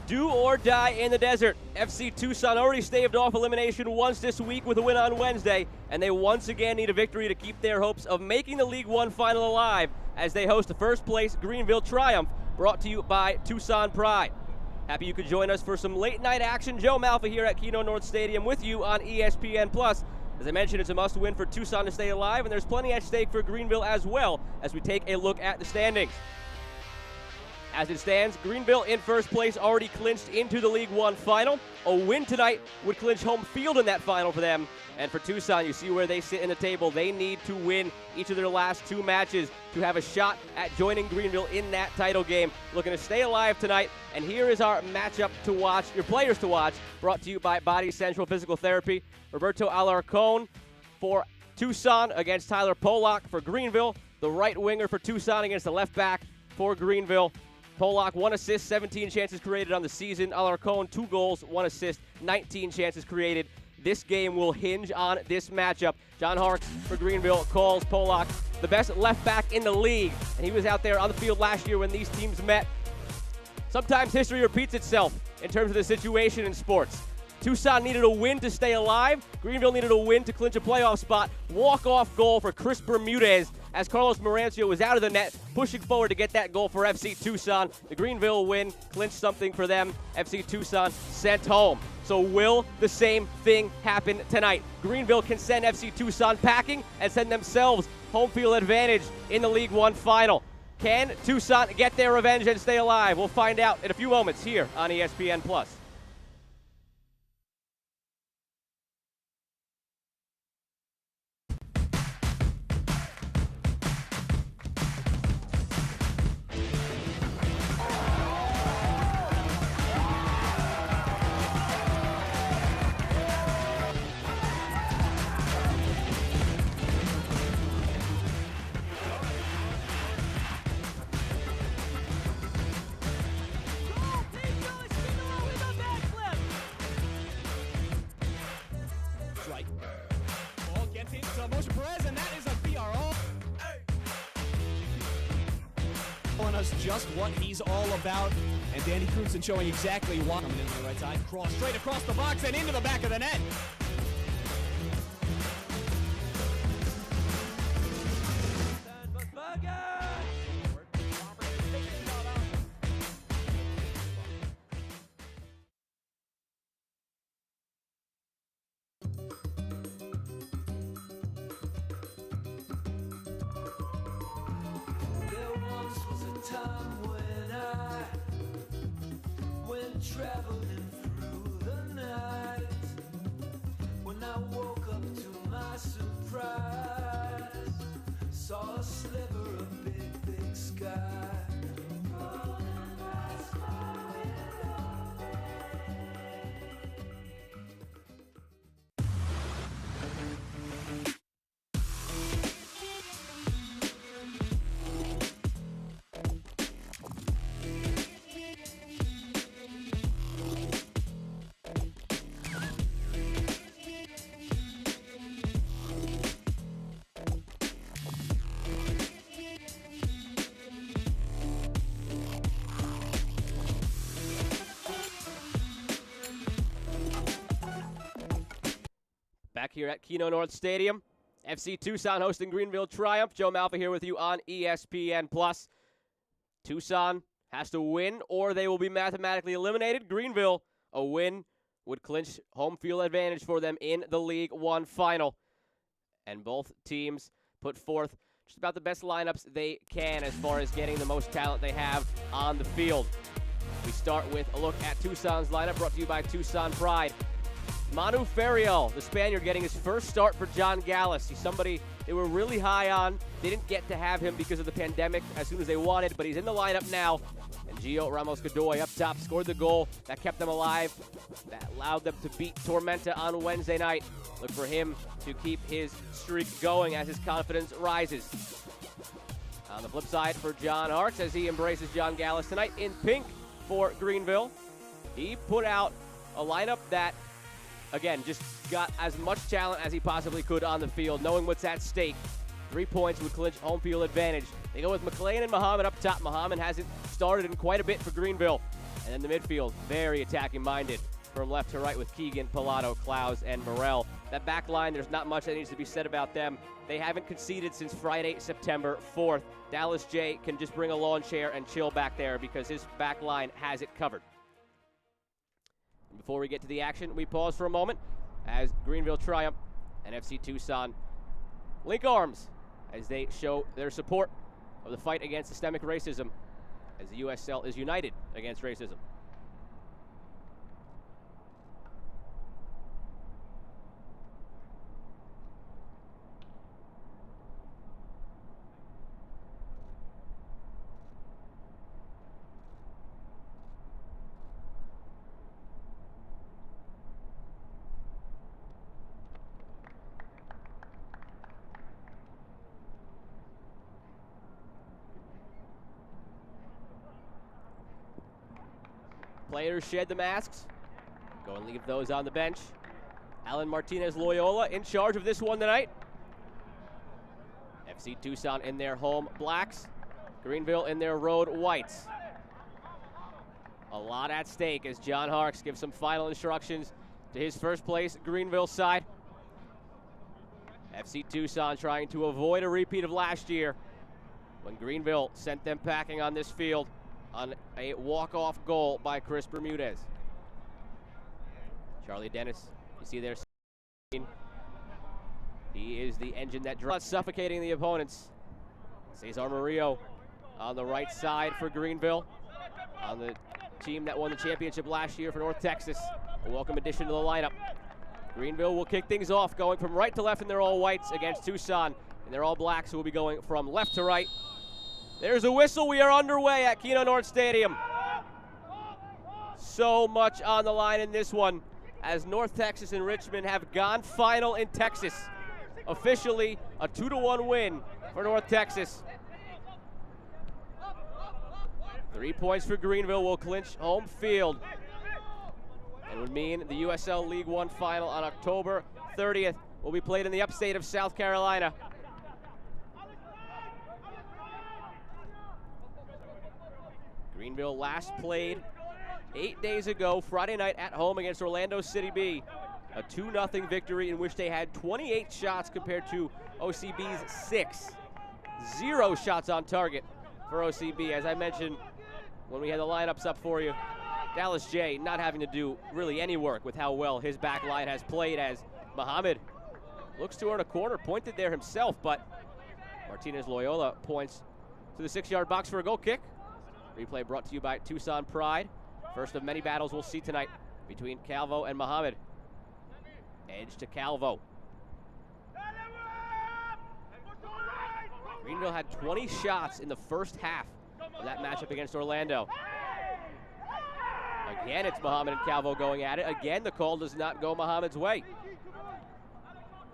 Do or die in the desert. FC Tucson already staved off elimination once this week with a win on Wednesday, and they once again need a victory to keep their hopes of making the League One final alive as they host the first place Greenville Triumph, brought to you by Tucson Pride. Happy you could join us for some late night action. Joe Malfa here at Keno North Stadium with you on ESPN+. As I mentioned, it's a must-win for Tucson to stay alive, and there's plenty at stake for Greenville as well as we take a look at the standings. As it stands, Greenville in first place, already clinched into the League One final. A win tonight would clinch home field in that final for them. And for Tucson, you see where they sit in the table. They need to win each of their last two matches to have a shot at joining Greenville in that title game. Looking to stay alive tonight. And here is our matchup to watch, your players to watch, brought to you by Body Central Physical Therapy. Roberto Alarcon for Tucson against Tyler Polak for Greenville. The right winger for Tucson against the left back for Greenville. Polak, 1 assist, 17 chances created on the season. Alarcon, 2 goals, 1 assist, 19 chances created. This game will hinge on this matchup. John Harks for Greenville calls Polak the best left back in the league, and he was out there on the field last year when these teams met. Sometimes history repeats itself in terms of the situation in sports. Tucson needed a win to stay alive. Greenville needed a win to clinch a playoff spot. Walk-off goal for Chris Bermudez as Carlos Marancio was out of the net, pushing forward to get that goal for FC Tucson. The Greenville win clinched something for them. FC Tucson sent home. So will the same thing happen tonight? Greenville can send FC Tucson packing and send themselves home field advantage in the League One final. Can Tucson get their revenge and stay alive? We'll find out in a few moments here on ESPN+. Us just what he's all about, and Danny Cruzan showing exactly why. Coming in on the right side, cross straight across the box and into the back of the net. Traveling through the night, when I woke up to my surprise, saw a sliver of big sky. Back here at Keno North Stadium, FC Tucson hosting Greenville Triumph. Joe Malfa here with you on ESPN+. Tucson has to win or they will be mathematically eliminated. Greenville, a win would clinch home field advantage for them in the League One final. And both teams put forth just about the best lineups they can as far as getting the most talent they have on the field. We start with a look at Tucson's lineup, brought to you by Tucson Pride. Manu Ferriel, the Spaniard, getting his first start for John Gallus. He's somebody they were really high on. They didn't get to have him because of the pandemic as soon as they wanted, but he's in the lineup now. And Gio Ramos-Godoy up top scored the goal that kept them alive, that allowed them to beat Tormenta on Wednesday night. Look for him to keep his streak going as his confidence rises. On the flip side for John Harks as he embraces John Gallus tonight in pink for Greenville. He put out a lineup that, again, just got as much talent as he possibly could on the field, knowing what's at stake. 3 points would clinch home field advantage. They go with McLean and Muhammad up top. Muhammad hasn't started in quite a bit for Greenville. And then the midfield, very attacking-minded from left to right with Keegan, Pilato, Klaus, and Morel. That back line, there's not much that needs to be said about them. They haven't conceded since Friday, September 4th. Dallas J can just bring a lawn chair and chill back there because his back line has it covered. And before we get to the action, we pause for a moment as Greenville Triumph and FC Tucson link arms as they show their support of the fight against systemic racism as the USL is united against racism. Players shed the masks. Go and leave those on the bench. Alan Martinez Loyola in charge of this one tonight. FC Tucson in their home blacks. Greenville in their road whites. A lot at stake as John Harks gives some final instructions to his first place Greenville side. FC Tucson trying to avoid a repeat of last year when Greenville sent them packing on this field on a walk-off goal by Chris Bermudez. Charlie Dennis, you see there. He is the engine that draws, suffocating the opponents. Cesar Murillo on the right side for Greenville, on the team that won the championship last year for North Texas. A welcome addition to the lineup. Greenville will kick things off, going from right to left in their all whites against Tucson, and they're all blacks, who will be going from left to right. There's a whistle. We are underway at Keno North Stadium. So much on the line in this one as North Texas and Richmond have gone final in Texas. Officially a 2-1 win for North Texas. 3 points for Greenville will clinch home field and would mean the USL League One final on October 30th will be played in the upstate of South Carolina. Greenville last played 8 days ago, Friday night at home against Orlando City B. A 2-0 victory in which they had 28 shots compared to OCB's 6. 0 shots on target for OCB. As I mentioned when we had the lineups up for you, Dallas J not having to do really any work with how well his back line has played as Muhammad looks to earn a corner, pointed there himself, but Martinez Loyola points to the 6-yard box for a goal kick. Replay brought to you by Tucson Pride. First of many battles we'll see tonight between Calvo and Muhammad. Edge to Calvo. Greenville had 20 shots in the first half of that matchup against Orlando. Again, it's Muhammad and Calvo going at it. Again, the call does not go Muhammad's way.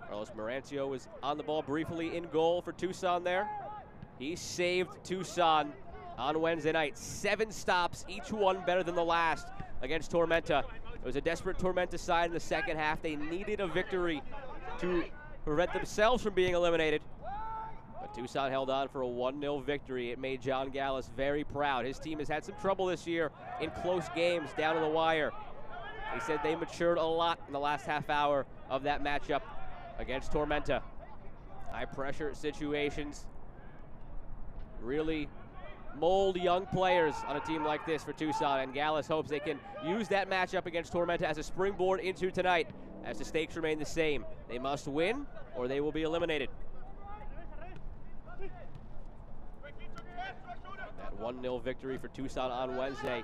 Carlos Marancio was on the ball briefly in goal for Tucson there. He saved Tucson on Wednesday night. 7 stops, each one better than the last against Tormenta. It was a desperate Tormenta side in the second half. They needed a victory to prevent themselves from being eliminated. But Tucson held on for a 1-0 victory. It made John Gallus very proud. His team has had some trouble this year in close games down to the wire. He said they matured a lot in the last half hour of that matchup against Tormenta. High pressure situations really mold young players on a team like this for Tucson, and Gallus hopes they can use that matchup against Tormenta as a springboard into tonight, as the stakes remain the same. They must win or they will be eliminated. That 1-0 victory for Tucson on Wednesday.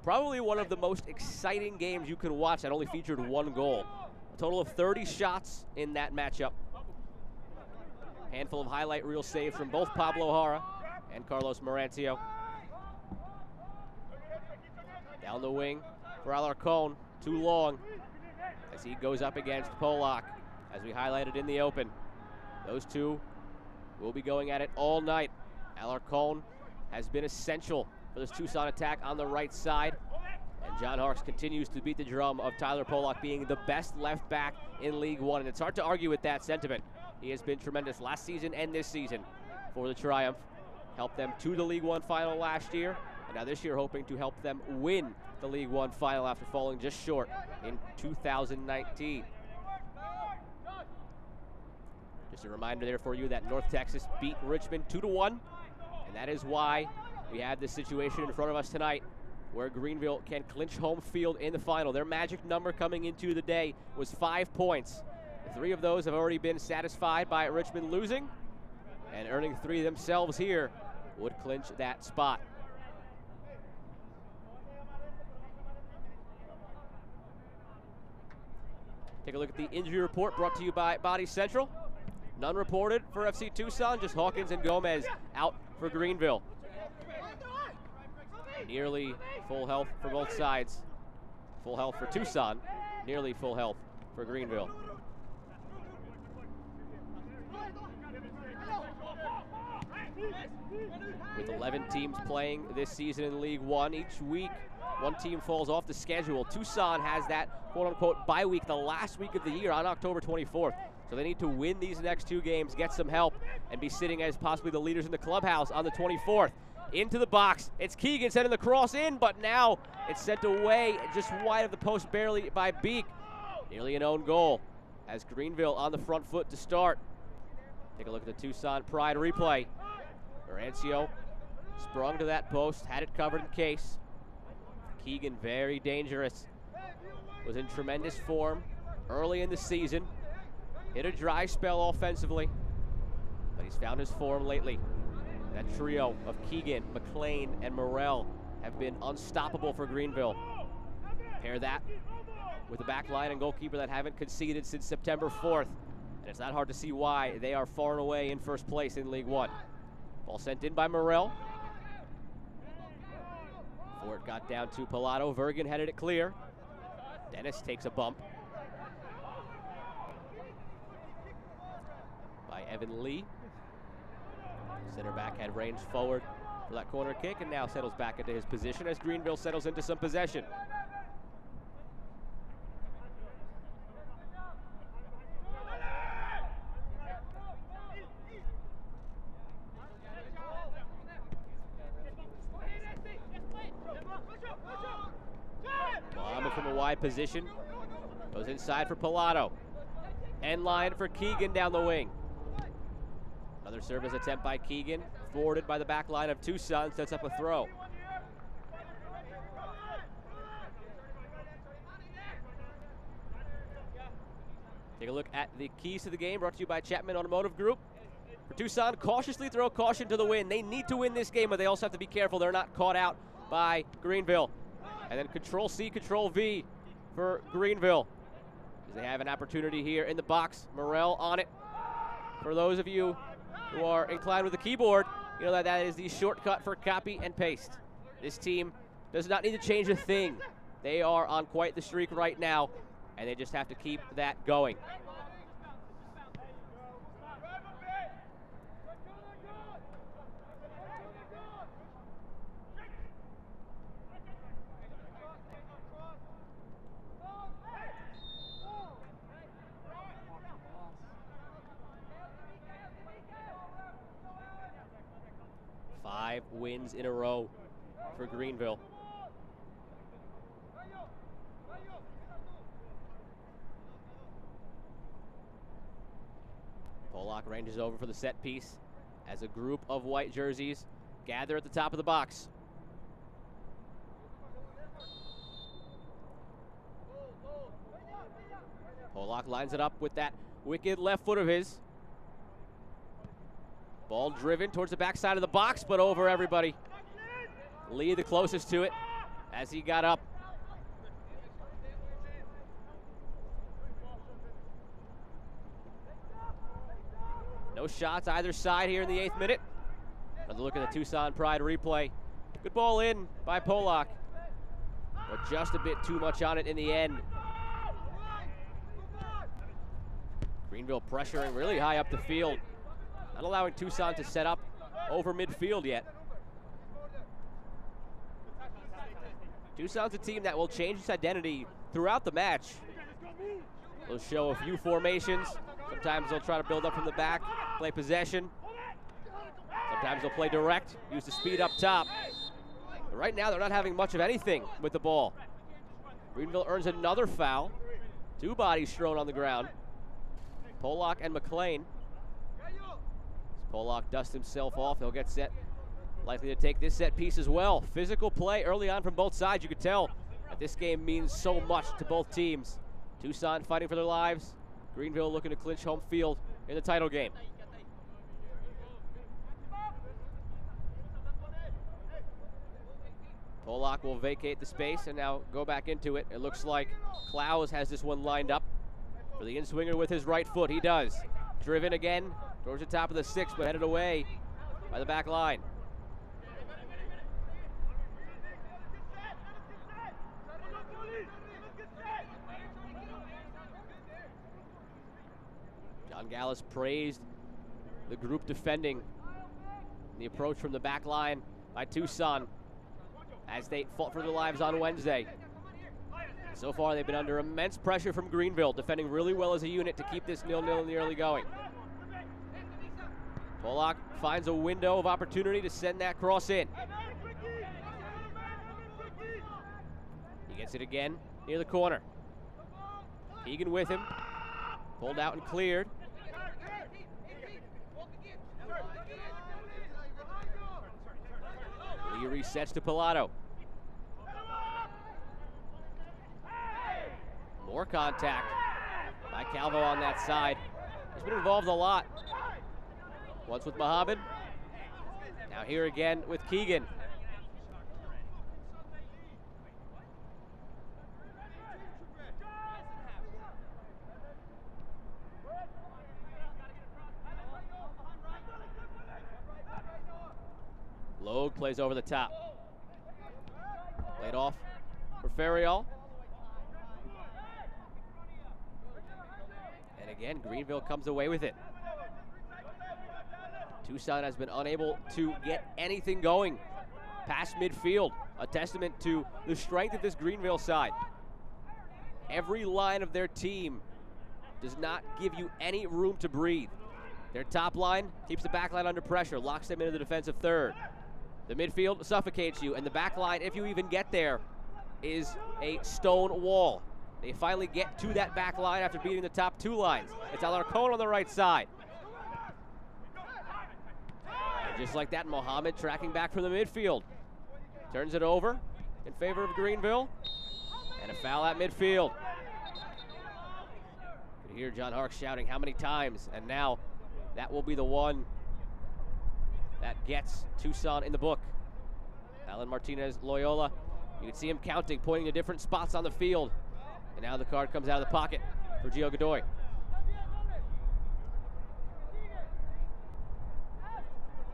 Probably one of the most exciting games you can watch that only featured 1 goal. A total of 30 shots in that matchup. Handful of highlight reel saves from both Pablo Jara and Carlos Marancio. Down the wing for Alarcon, too long as he goes up against Polak, as we highlighted in the open. Those two will be going at it all night. Alarcon has been essential for this Tucson attack on the right side, and John Harks continues to beat the drum of Tyler Polak being the best left back in League One, and it's hard to argue with that sentiment. He has been tremendous last season and this season for the Triumph. Helped them to the League One final last year, Now this year hoping to help them win the League One final after falling just short in 2019. Just a reminder there for you that North Texas beat Richmond 2-1, and that is why we have this situation in front of us tonight where Greenville can clinch home field in the final. Their magic number coming into the day was 5 points. 3 of those have already been satisfied by Richmond losing, and earning 3 themselves here would clinch that spot. Take a look at the injury report brought to you by Body Central. None reported for FC Tucson, just Hawkins and Gomez out for Greenville. Nearly full health for both sides. Full health for Tucson, nearly full health for Greenville. With 11 teams playing this season in League One, each week one team falls off the schedule. Tucson has that quote-unquote bye week, the last week of the year on October 24th. So they need to win these next 2 games, get some help, and be sitting as possibly the leaders in the clubhouse on the 24th. Into the box, it's Keegan sending the cross in, but now it's sent away just wide of the post barely by Beek. Nearly an own goal as Greenville on the front foot to start. Take a look at the Tucson Pride replay. Orancio sprung to that post, had it covered in case. Keegan, very dangerous. Was in tremendous form early in the season. Hit a dry spell offensively, but he's found his form lately. That trio of Keegan, McLean, and Morrell have been unstoppable for Greenville. Pair that with the back line and goalkeeper that haven't conceded since September 4th. And it's not hard to see why they are far and away in first place in League One. Ball sent in by Morrell. Ford got down to Pilato. Vergen headed it clear. Dennis takes a bump by Evan Lee. Center back had range forward for that corner kick and now settles back into his position as Greenville settles into some possession. Bomb from a wide position. Goes inside for Pilato. End line for Keegan down the wing. Another service attempt by Keegan, thwarted by the back line of Tucson, sets up a throw. Take a look at the keys to the game, brought to you by Chapman Automotive Group. For Tucson, cautiously throw caution to the wind. They need to win this game, but they also have to be careful they're not caught out by Greenville. And then Control-C, Control-V for Greenville, as they have an opportunity here in the box. Morrell on it. For those of you who are inclined with the keyboard, you know that is the shortcut for copy and paste. This team does not need to change a thing. They are on quite the streak right now, and they just have to keep that going. Five wins in a row for Greenville. Pollock ranges over for the set piece as a group of white jerseys gather at the top of the box. Pollock lines it up with that wicked left foot of his. Ball driven towards the backside of the box, but over everybody. Lee the closest to it as he got up. No shots either side here in the 8th minute. Another look at the Tucson Pride replay. Good ball in by Pollock, but just a bit too much on it in the end. Greenville pressuring really high up the field. Not allowing Tucson to set up over midfield yet. Tucson's a team that will change its identity throughout the match. They'll show a few formations. Sometimes they'll try to build up from the back, play possession. Sometimes they'll play direct, use the speed up top. But right now, they're not having much of anything with the ball. Greenville earns another foul. 2 bodies thrown on the ground. Pollock and McLean. Pollock dusts himself off. He'll get set. Likely to take this set piece as well. Physical play early on from both sides. You could tell that this game means so much to both teams. Tucson fighting for their lives. Greenville looking to clinch home field in the title game. Pollock will vacate the space and now go back into it. It looks like Klaus has this one lined up for the in-swinger with his right foot. He does. Driven again towards the top of the 6, but headed away by the back line. John Gallus praised the group defending the approach from the back line by Tucson as they fought for their lives on Wednesday. So far, they've been under immense pressure from Greenville, defending really well as a unit to keep this 0-0 in the early going. Pollock finds a window of opportunity to send that cross in. He gets it again near the corner. Keegan with him. Pulled out and cleared. Lee resets to Pilato. More contact by Calvo on that side. He's been involved a lot. Once with Muhammad. Now here again with Keegan. Logue plays over the top. Laid off for Ferriol. And again, Greenville comes away with it. Tucson has been unable to get anything going past midfield. A testament to the strength of this Greenville side. Every line of their team does not give you any room to breathe. Their top line keeps the back line under pressure, locks them into the defensive third. The midfield suffocates you, and the back line, if you even get there, is a stone wall. They finally get to that back line after beating the top 2 lines. It's Alarcon on the right side. And just like that, Mohammed tracking back from the midfield. Turns it over in favor of Greenville. And a foul at midfield. You can hear John Hark shouting how many times, and now that will be the one that gets Tucson in the book. Alan Martinez Loyola, you can see him counting, pointing to different spots on the field. And now the card comes out of the pocket for Gio Godoy.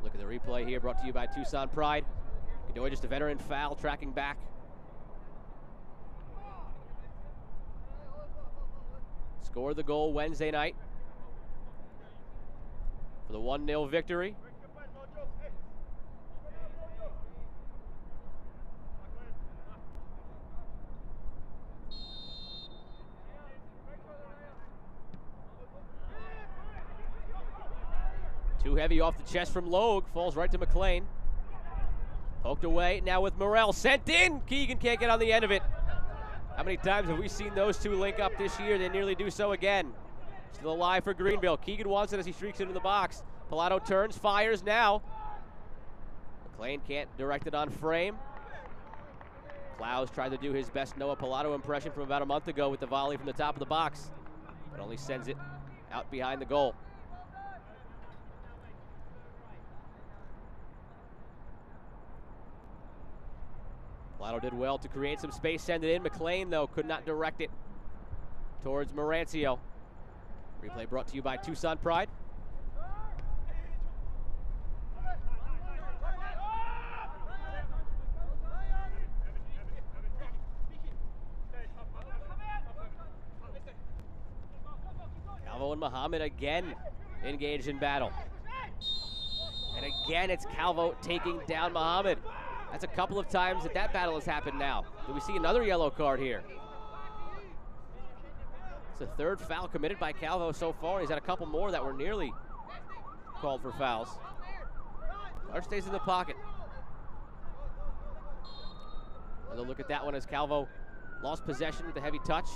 Look at the replay here, brought to you by Tucson Pride. Godoy just a veteran foul, tracking back. Scored the goal Wednesday night for the 1-0 victory. Too heavy off the chest from Logue, falls right to McLean. Poked away, now with Morrell, sent in! Keegan can't get on the end of it. How many times have we seen those two link up this year? They nearly do so again. Still alive for Greenville. Keegan wants it as he streaks into the box. Pilato turns, fires now. McLean can't direct it on frame. Klaus tried to do his best Noah Pilato impression from about a month ago with the volley from the top of the box, but only sends it out behind the goal. Pilato did well to create some space, send it in. McLean, though, could not direct it towards Marancio. Replay brought to you by Tucson Pride. Calvo and Muhammad again engaged in battle. And again, it's Calvo taking down Muhammad. That's a couple of times that battle has happened now. Do we see another yellow card here? It's the 3rd foul committed by Calvo so far. He's had a couple more that were nearly called for fouls. Card stays in the pocket. Another look at that one as Calvo lost possession with a heavy touch.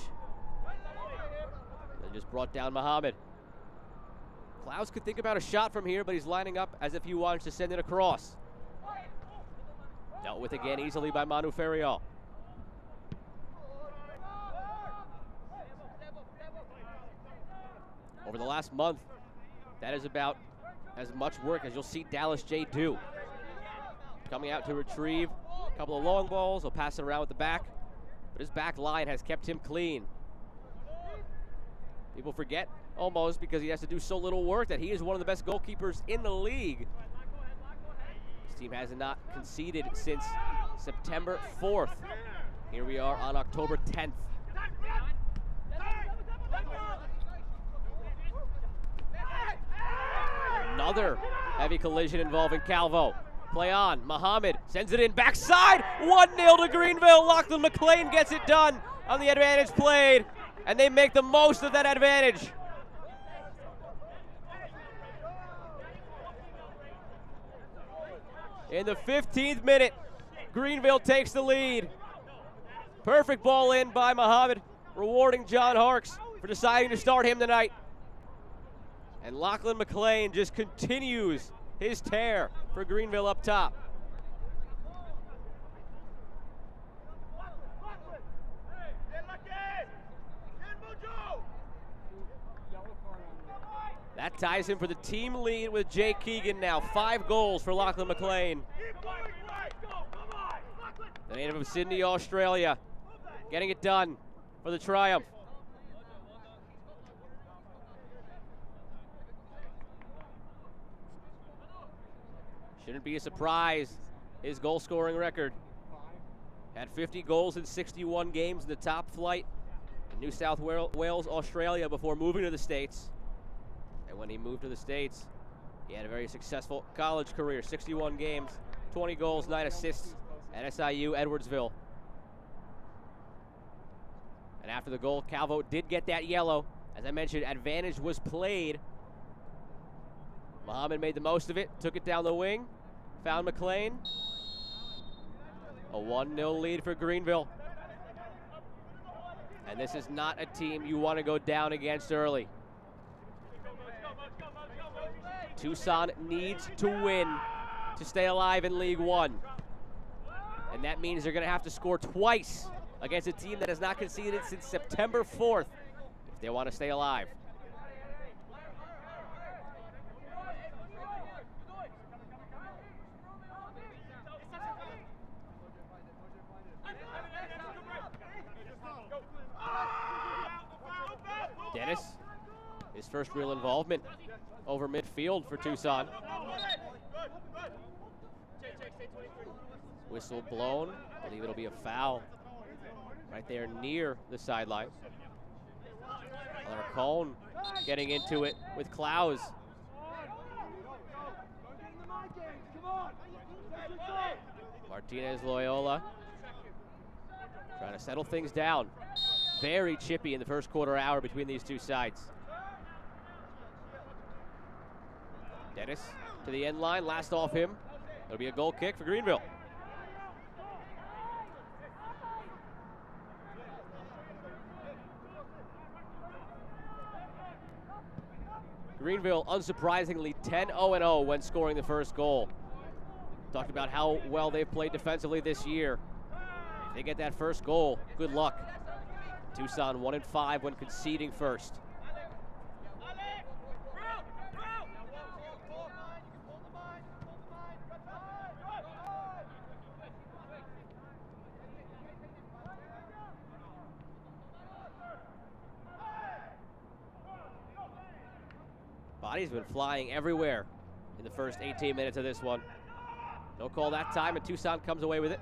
And just brought down Muhammad. Clouds could think about a shot from here, but he's lining up as if he wants to send it across. Dealt with again easily by Manu Ferriol. Over the last month, that is about as much work as you'll see Dallas J do. Coming out to retrieve a couple of long balls. He'll pass it around with the back, but his back line has kept him clean. People forget almost because he has to do so little work that he is one of the best goalkeepers in the league. This team has not conceded since September 4th. Here we are on October 10th. Another heavy collision involving Calvo. Play on. Muhammad sends it in backside. 1-0 to Greenville. Lachlan McLean gets it done on the advantage played, and they make the most of that advantage. In the 15th minute, Greenville takes the lead. Perfect ball in by Muhammad, rewarding John Harkes for deciding to start him tonight. And Lachlan McLean just continues his tear for Greenville up top. That ties him for the team lead with Jay Keegan now. 5 goals for Lachlan McLean. The native of Sydney, Australia, getting it done for the Triumph. Shouldn't be a surprise, his goal-scoring record. Had 50 goals in 61 games in the top flight in New South Wales, Australia before moving to the States. And when he moved to the States, he had a very successful college career. 61 games, 20 goals, 9 assists at SIU Edwardsville. And after the goal, Calvo did get that yellow. As I mentioned, advantage was played. Muhammad made the most of it, took it down the wing, found McLean. A 1-0 lead for Greenville. And this is not a team you want to go down against early. Tucson needs to win to stay alive in League One. And that means they're going to have to score twice against a team that has not conceded since September 4th if they want to stay alive. Dennis, his first real involvement over midfield for Tucson. Whistle blown. I believe it'll be a foul right there near the sideline. Alarcón getting into it with Klaus. Martinez Loyola trying to settle things down. Very chippy in the first quarter hour between these two sides. Dennis to the end line, last off him. It'll be a goal kick for Greenville. Greenville, unsurprisingly, 10-0-0 when scoring the first goal. Talked about how well they've played defensively this year. If they get that first goal, good luck. Tucson 1-5 when conceding first. Bodies been flying everywhere in the first 18 minutes of this one. No call that time, and Tucson comes away with it.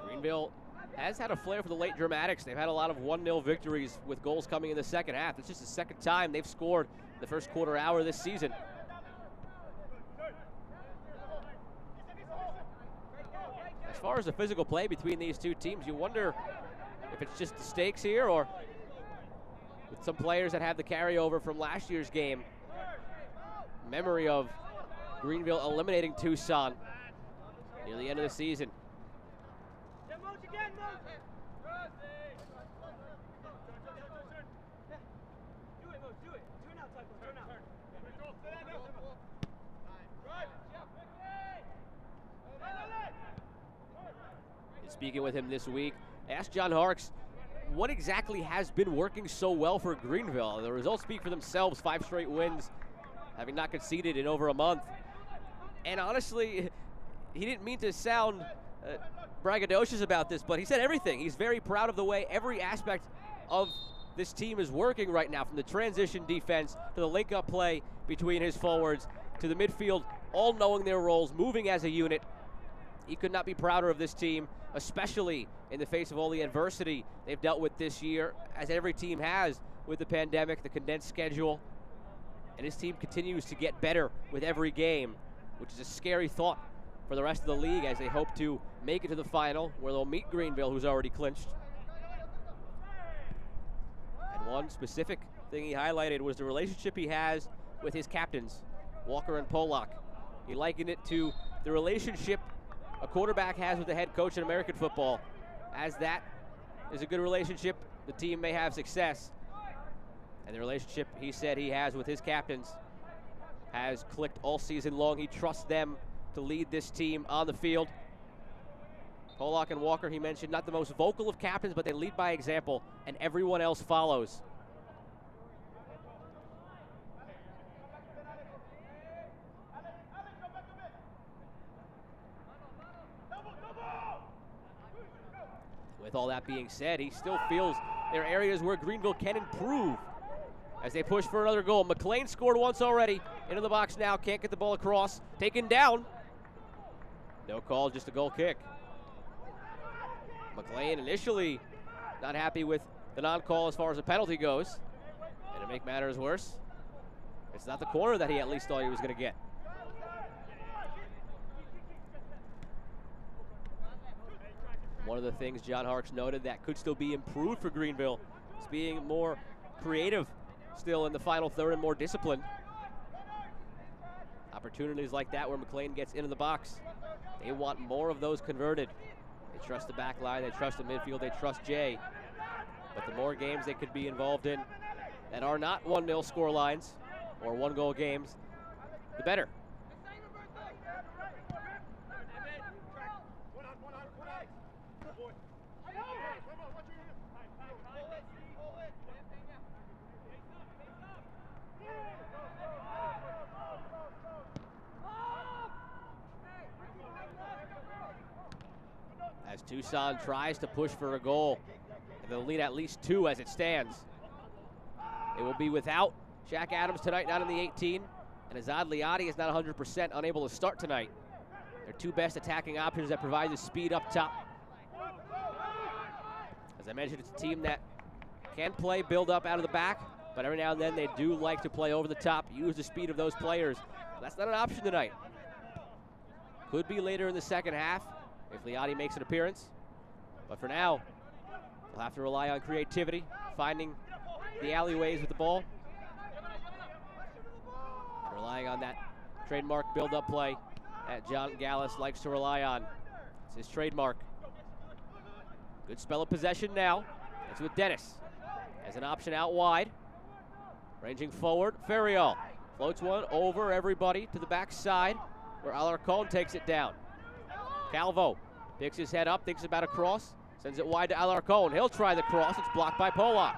Greenville has had a flair for the late dramatics. They've had a lot of 1-0 victories with goals coming in the second half. It's just the second time they've scored in the first quarter hour this season. As far as the physical play between these two teams, you wonder if it's just the stakes here or with with some players that have the carryover from last year's game. Memory of Greenville eliminating Tucson near the end of the season. And speaking with him this week, I asked John Harkes what exactly has been working so well for Greenville. The results speak for themselves, 5 straight wins, having not conceded in over a month. And honestly, he didn't mean to sound braggadocious about this, but he said everything. He's very proud of the way every aspect of this team is working right now, from the transition defense to the link-up play between his forwards to the midfield, all knowing their roles, moving as a unit. He could not be prouder of this team, especially in the face of all the adversity they've dealt with this year, as every team has with the pandemic, the condensed schedule. And his team continues to get better with every game, which is a scary thought for the rest of the league as they hope to make it to the final, where they'll meet Greenville, who's already clinched. And one specific thing he highlighted was the relationship he has with his captains, Walker and Polak. He likened it to the relationship a quarterback has with the head coach in American football. As that is a good relationship, the team may have success. And the relationship he said he has with his captains has clicked all season long. He trusts them to lead this team on the field. Polak and Walker, he mentioned, not the most vocal of captains, but they lead by example, and everyone else follows. With all that being said, he still feels there are areas where Greenville can improve as they push for another goal. McLean scored once already. Into the box now, can't get the ball across. Taken down. No call, just a goal kick. McLean initially not happy with the non-call as far as the penalty goes. And to make matters worse, it's not the corner that he at least thought he was going to get. One of the things John Harkes noted that could still be improved for Greenville is being more creative still in the final third and more disciplined. Opportunities like that where McLean gets into the box, they want more of those converted. They trust the back line, they trust the midfield, they trust Jay. But the more games they could be involved in that are not 1-0 score lines or 1-goal games, the better. As Tucson tries to push for a goal, and they'll lead at least 2 as it stands. They will be without Shaq Adams tonight, not in the 18, and Azad Liadi is not 100%, unable to start tonight. Their 2 best attacking options that provide the speed up top. As I mentioned, it's a team that can play build up out of the back, but every now and then they do like to play over the top, use the speed of those players. That's not an option tonight. Could be later in the second half if Liadi makes an appearance. But for now, they'll have to rely on creativity, finding the alleyways with the ball, and relying on that trademark build-up play that John Gallus likes to rely on. It's his trademark. Good spell of possession now. It's with Dennis as an option out wide. Ranging forward, Ferriol floats one over everybody to the backside where Alarcon takes it down. Calvo picks his head up, thinks about a cross, sends it wide to Alarcon. He'll try the cross, it's blocked by Polak.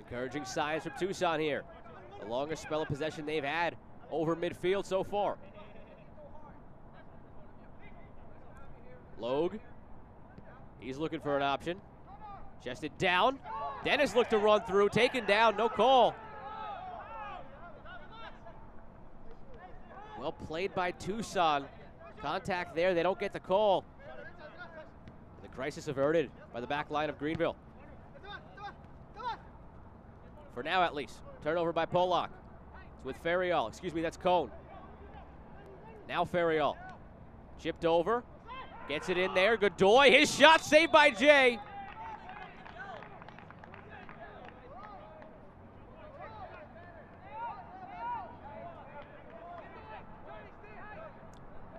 Encouraging signs from Tucson here. The longest spell of possession they've had over midfield so far. Logue, he's looking for an option. Chested down. Dennis looked to run through, taken down, no call. Well played by Tucson. Contact there, they don't get the call. The crisis averted by the back line of Greenville. For now at least. Turnover by Polak. It's with Ferriol, that's Cone. Now Ferriol. Chipped over. Gets it in there. Godoy, his shot saved by Jay.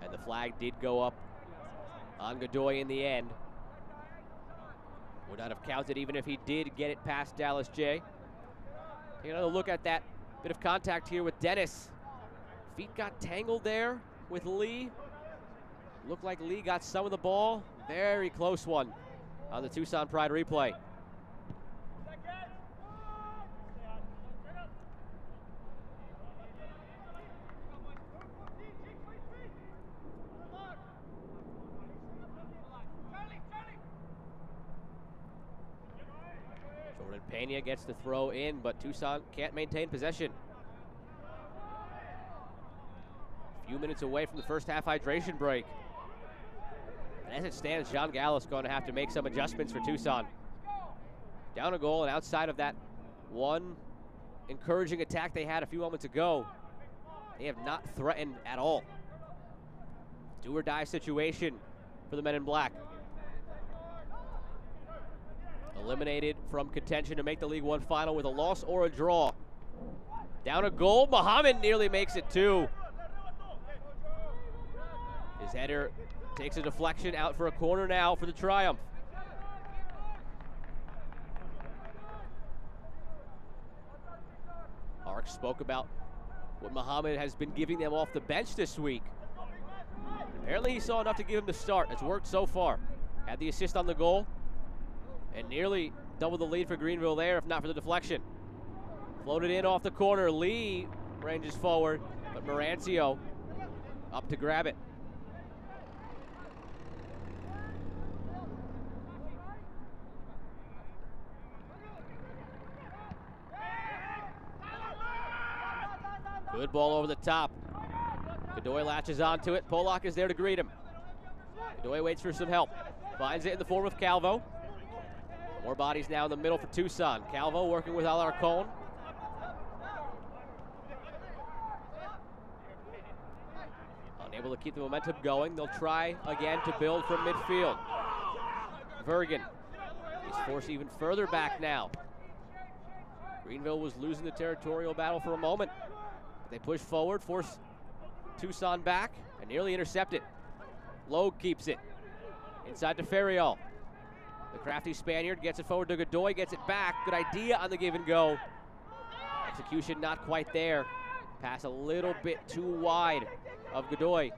And the flag did go up on Godoy in the end. Would not have counted even if he did get it past Dallas Jay. Take another look at that bit of contact here with Dennis. Feet got tangled there with Lee. Looked like Lee got some of the ball. Very close one on the Tucson Pride replay. Jordan Pena gets the throw in, but Tucson can't maintain possession. A few minutes away from the first half hydration break. And as it stands, John Gallo's going to have to make some adjustments for Tucson. Down a goal, and outside of that one encouraging attack they had a few moments ago, they have not threatened at all. Do or die situation for the men in black. Eliminated from contention to make the League One final with a loss or a draw. Down a goal, Muhammad nearly makes it two. His header takes a deflection out for a corner now for the Triumph. Mark spoke about what Muhammad has been giving them off the bench this week. Apparently he saw enough to give him the start. It's worked so far. Had the assist on the goal and nearly doubled the lead for Greenville there, if not for the deflection. Floated in off the corner. Lee ranges forward, but Marancio up to grab it. Good ball over the top. Godoy latches onto it. Polak is there to greet him. Godoy waits for some help. Finds it in the form of Calvo. More bodies now in the middle for Tucson. Calvo working with Alarcon. Unable to keep the momentum going. They'll try again to build from midfield. Vergen. He's forced even further back now. Greenville was losing the territorial battle for a moment. They push forward, force Tucson back, and nearly intercept it. Logue keeps it. Inside to Ferriol. The crafty Spaniard gets it forward to Godoy, gets it back. Good idea on the give and go. Execution not quite there. Pass a little bit too wide of Godoy.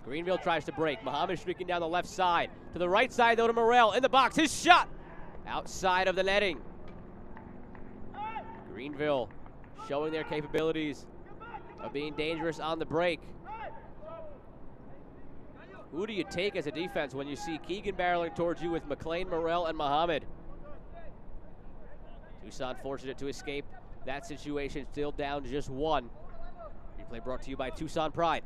Greenville tries to break. Muhammad streaking down the left side. To the right side, though, to Morel in the box. His shot outside of the netting. Greenville showing their capabilities of being dangerous on the break. Who do you take as a defense when you see Keegan barreling towards you with McLean, Morel, and Muhammad? Tucson fortunate to escape that situation, still down just one. Replay brought to you by Tucson Pride.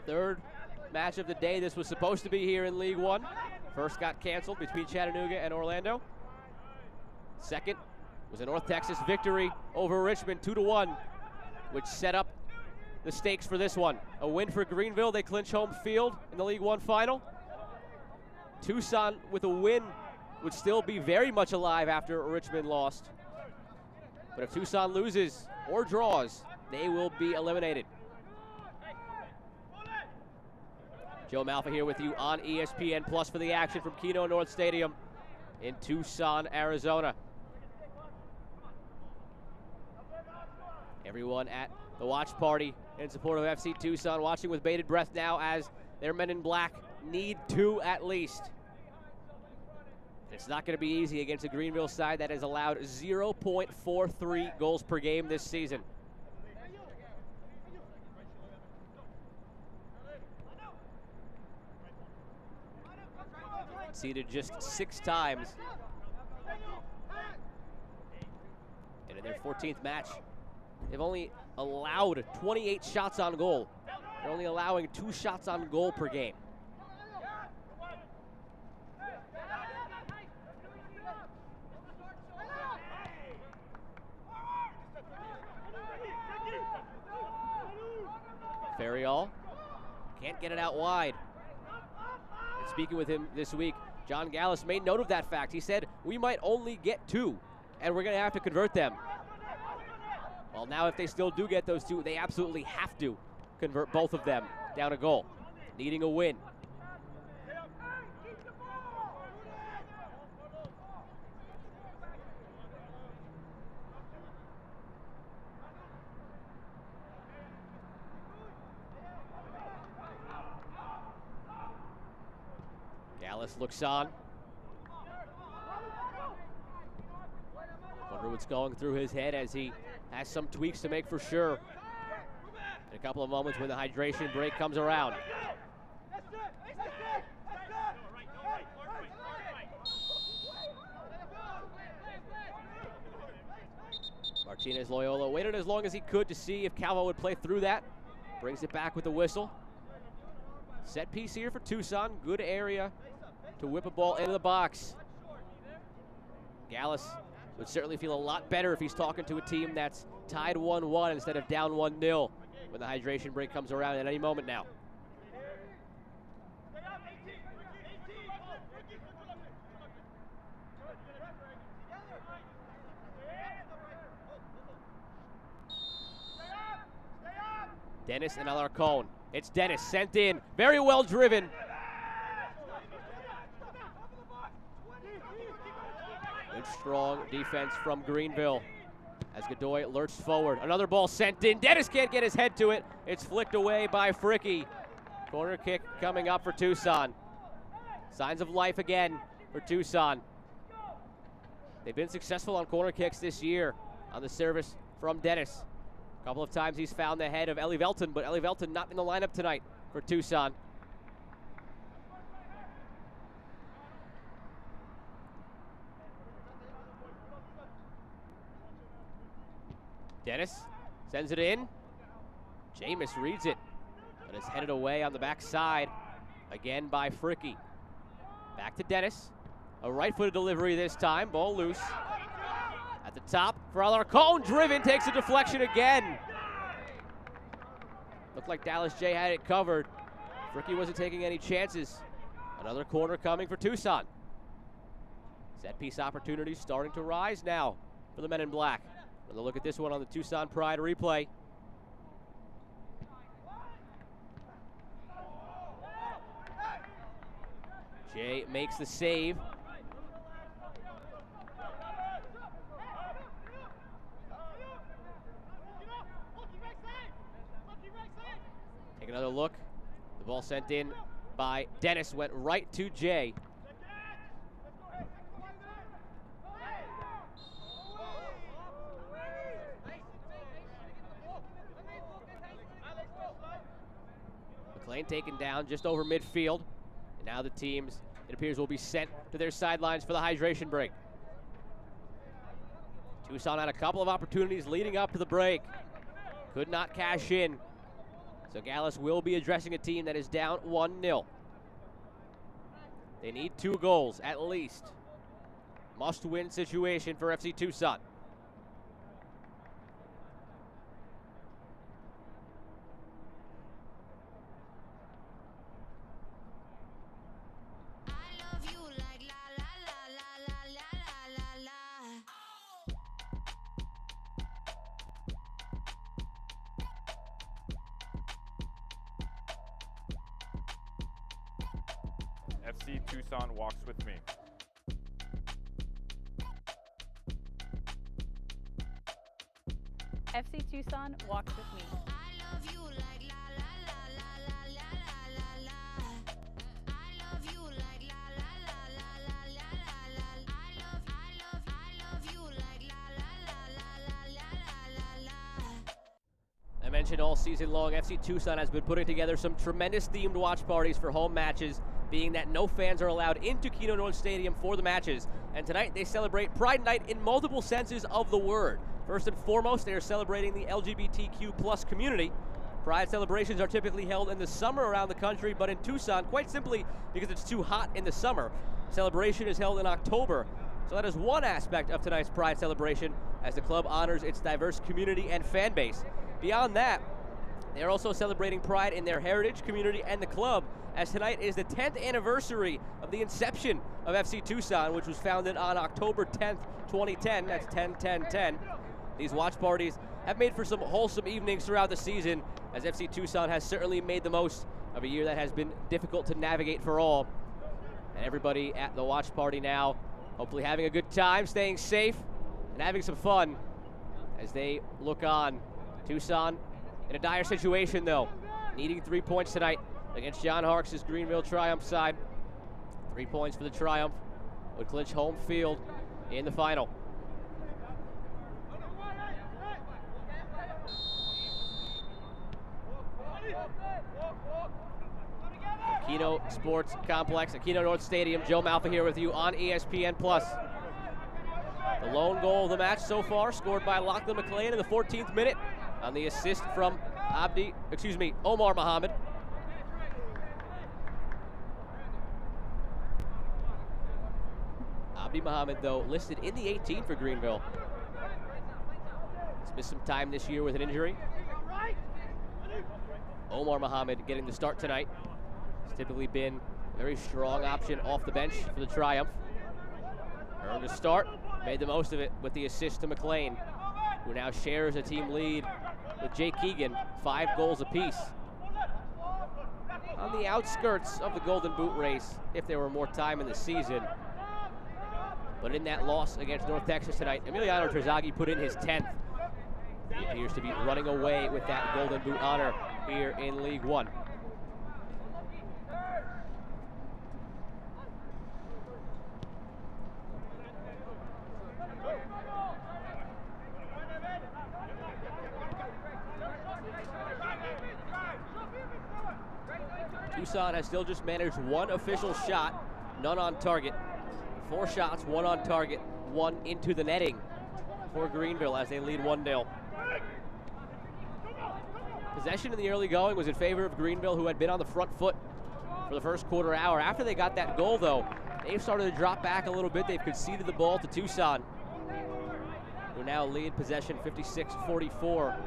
Third match of the day. This was supposed to be here in League One. First got canceled between Chattanooga and Orlando. Second was a North Texas victory over Richmond, 2-1, which set up the stakes for this one. A win for Greenville. They clinch home field in the League One final. Tucson with a win would still be very much alive after Richmond lost. But if Tucson loses or draws, they will be eliminated. Joe Malfa here with you on ESPN Plus for the action from Keno North Stadium in Tucson, Arizona. Everyone at the watch party in support of FC Tucson, watching with bated breath now as their men in black need two at least. It's not going to be easy against a Greenville side that has allowed 0.43 goals per game this season. Conceded just 6 times. And in their 14th match They've only allowed 28 shots on goal. They're only allowing 2 shots on goal per game. Ferriol can't get it out wide. And speaking with him this week, John Gallus made note of that fact. He said, we might only get 2, and we're going to have to convert them. Well, now if they still do get those 2, they absolutely have to convert both of them down a goal, needing a win. Gallus looks on. Wonder what's going through his head as he has some tweaks to make for sure. In a couple of moments when the hydration break comes around. Martinez Loyola waited as long as he could to see if Calvo would play through that. Brings it back with the whistle. Set piece here for Tucson. Good area to whip a ball into the box. Gallus would certainly feel a lot better if he's talking to a team that's tied 1-1 instead of down 1-0 when the hydration break comes around at any moment now. Dennis and Alarcon. It's Dennis sent in, very well driven. Good strong defense from Greenville as Godoy lurched forward. Another ball sent in. Dennis can't get his head to it. It's flicked away by Fricky. Corner kick coming up for Tucson. Signs of life again for Tucson. They've been successful on corner kicks this year on the service from Dennis. A couple of times he's found the head of Eli Velton, but Eli Velton not in the lineup tonight for Tucson. Dennis sends it in. Jameis reads it, but it's headed away on the backside again by Fricky. Back to Dennis. A right-footed delivery this time. Ball loose. At the top for Alarcon. Driven, takes a deflection again. Looked like Dallas J had it covered. Fricky wasn't taking any chances. Another corner coming for Tucson. Set piece opportunities starting to rise now for the men in black. Another look at this one on the Tucson Pride replay. Jay makes the save. Take another look. The ball sent in by Dennis went right to Jay. McLean taken down just over midfield. And now the teams, it appears, will be sent to their sidelines for the hydration break. Tucson had a couple of opportunities leading up to the break. Could not cash in. So Gallus will be addressing a team that is down 1-0. They need 2 goals at least. Must-win situation for FC Tucson. FC Tucson walks with me. FC Tucson walks with me. I mentioned all season long, FC Tucson has been putting together some tremendous themed watch parties for home matches, being that no fans are allowed into Keno North Stadium for the matches. And tonight they celebrate Pride Night in multiple senses of the word. First and foremost, they are celebrating the LGBTQ plus community. Pride celebrations are typically held in the summer around the country, but in Tucson, quite simply because it's too hot in the summer. Celebration is held in October. So that is one aspect of tonight's Pride celebration as the club honors its diverse community and fan base. Beyond that, they are also celebrating Pride in their heritage, community, and the club, as tonight is the 10th anniversary of the inception of FC Tucson, which was founded on October 10th, 2010. That's 10-10-10. These watch parties have made for some wholesome evenings throughout the season, as FC Tucson has certainly made the most of a year that has been difficult to navigate for all. And everybody at the watch party now, hopefully having a good time, staying safe, and having some fun as they look on. Tucson in a dire situation, though, needing 3 points tonight against John Harkes' Greenville Triumph side. 3 points for the Triumph would clinch home field in the final. Keno Sports Complex at Keno North Stadium. Joe Malfa here with you on ESPN+. The lone goal of the match so far, scored by Lachlan McLean in the 14th minute on the assist from Omar Mohammed. Abdi Mohammed, though, listed in the 18 for Greenville. He's missed some time this year with an injury. Omar Mohammed getting the start tonight. He's typically been a very strong option off the bench for the Triumph. Earned a start, made the most of it with the assist to McLean, who now shares a team lead with Jake Keegan, 5 goals apiece. On the outskirts of the Golden Boot race, if there were more time in the season. But in that loss against North Texas tonight, Emiliano Trezzaghi put in his 10th. He appears to be running away with that Golden Boot honor here in League One. Tucson has still just managed 1 official shot, none on target. 4 shots, 1 on target, 1 into the netting for Greenville as they lead 1-0. Possession in the early going was in favor of Greenville, who had been on the front foot for the first quarter hour. After they got that goal, though, they've started to drop back a little bit. They've conceded the ball to Tucson, who now lead possession 56-44.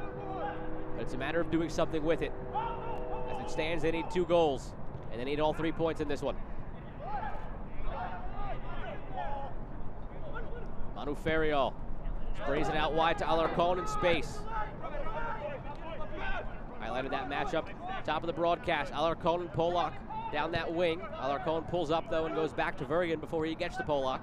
But it's a matter of doing something with it. As it stands, they need 2 goals, and they need all 3 points in this one. Manu Ferriol sprays it out wide to Alarcon in space. Highlighted that matchup, top of the broadcast. Alarcon and Polak down that wing. Alarcon pulls up, though, and goes back to Vergen before he gets to Polak.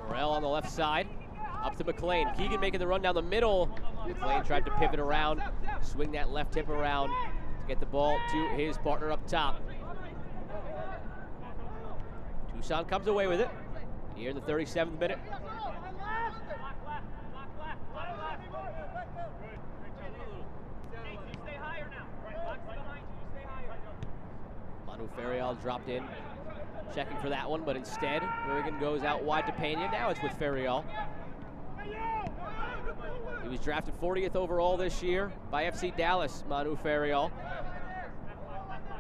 Morel on the left side, up to McLean. Keegan making the run down the middle. McLean tried to pivot around, swing that left hip around to get the ball to his partner up top. Tucson comes away with it here in the 37th minute. Manu Ferriol dropped in, checking for that one, but instead, Vergen goes out wide to Pena. Now it's with Ferriol. He was drafted 40th overall this year by FC Dallas, Manu Ferriol.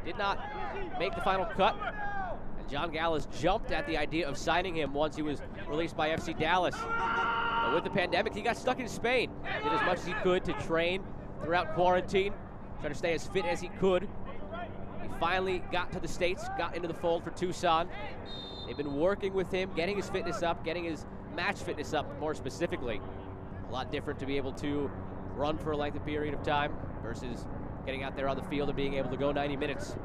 Did not make the final cut, and John Gallas jumped at the idea of signing him once he was released by FC Dallas. But with the pandemic, he got stuck in Spain. Did as much as he could to train throughout quarantine, try to stay as fit as he could. He finally got to the States, got into the fold for Tucson. They've been working with him, getting his fitness up, getting his match fitness up more specifically. A lot different to be able to run for a lengthy period of time versus getting out there on the field and being able to go 90 minutes.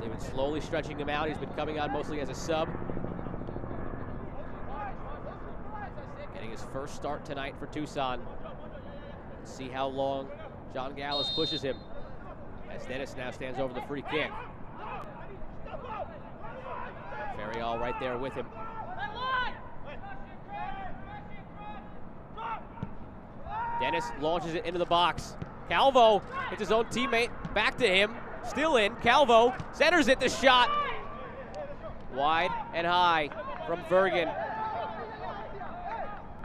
They've been slowly stretching him out. He's been coming on mostly as a sub. Getting his first start tonight for Tucson. Let's see how long John Gallas pushes him, as Dennis now stands over the free kick. Ferrial right there with him. Dennis launches it into the box. Calvo hits his own teammate. Back to him. Still in. Calvo centers it. The shot. Wide and high from Vergen.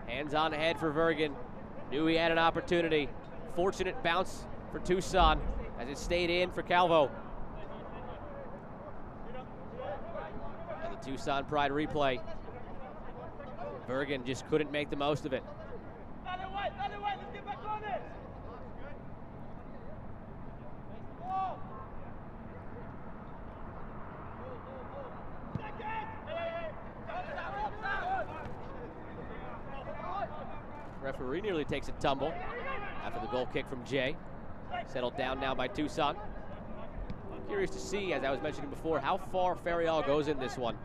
Hands on head for Vergen. Knew he had an opportunity. Fortunate bounce for Tucson as it stayed in for Calvo. And the Tucson Pride replay. Vergen just couldn't make the most of it. Referee nearly takes a tumble after the goal kick from Jay. Settled down now by Tucson. Curious to see, as I was mentioning before, how far Ferrial goes in this one.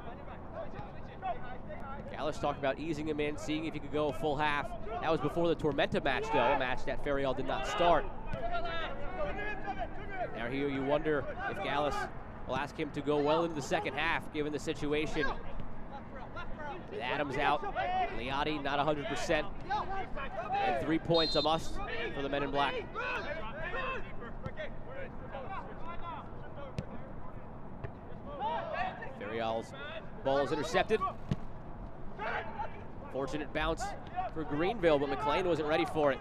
Gallus talked about easing him in, seeing if he could go a full half. That was before the Tormenta match, though, a match that Ferrial did not start. Now here you wonder if Gallus will ask him to go well into the second half, given the situation. With Adams out, Liotti not 100%, and 3 points a must for the men in black. Ferrial's ball is intercepted. Fortunate bounce for Greenville, but McLean wasn't ready for it.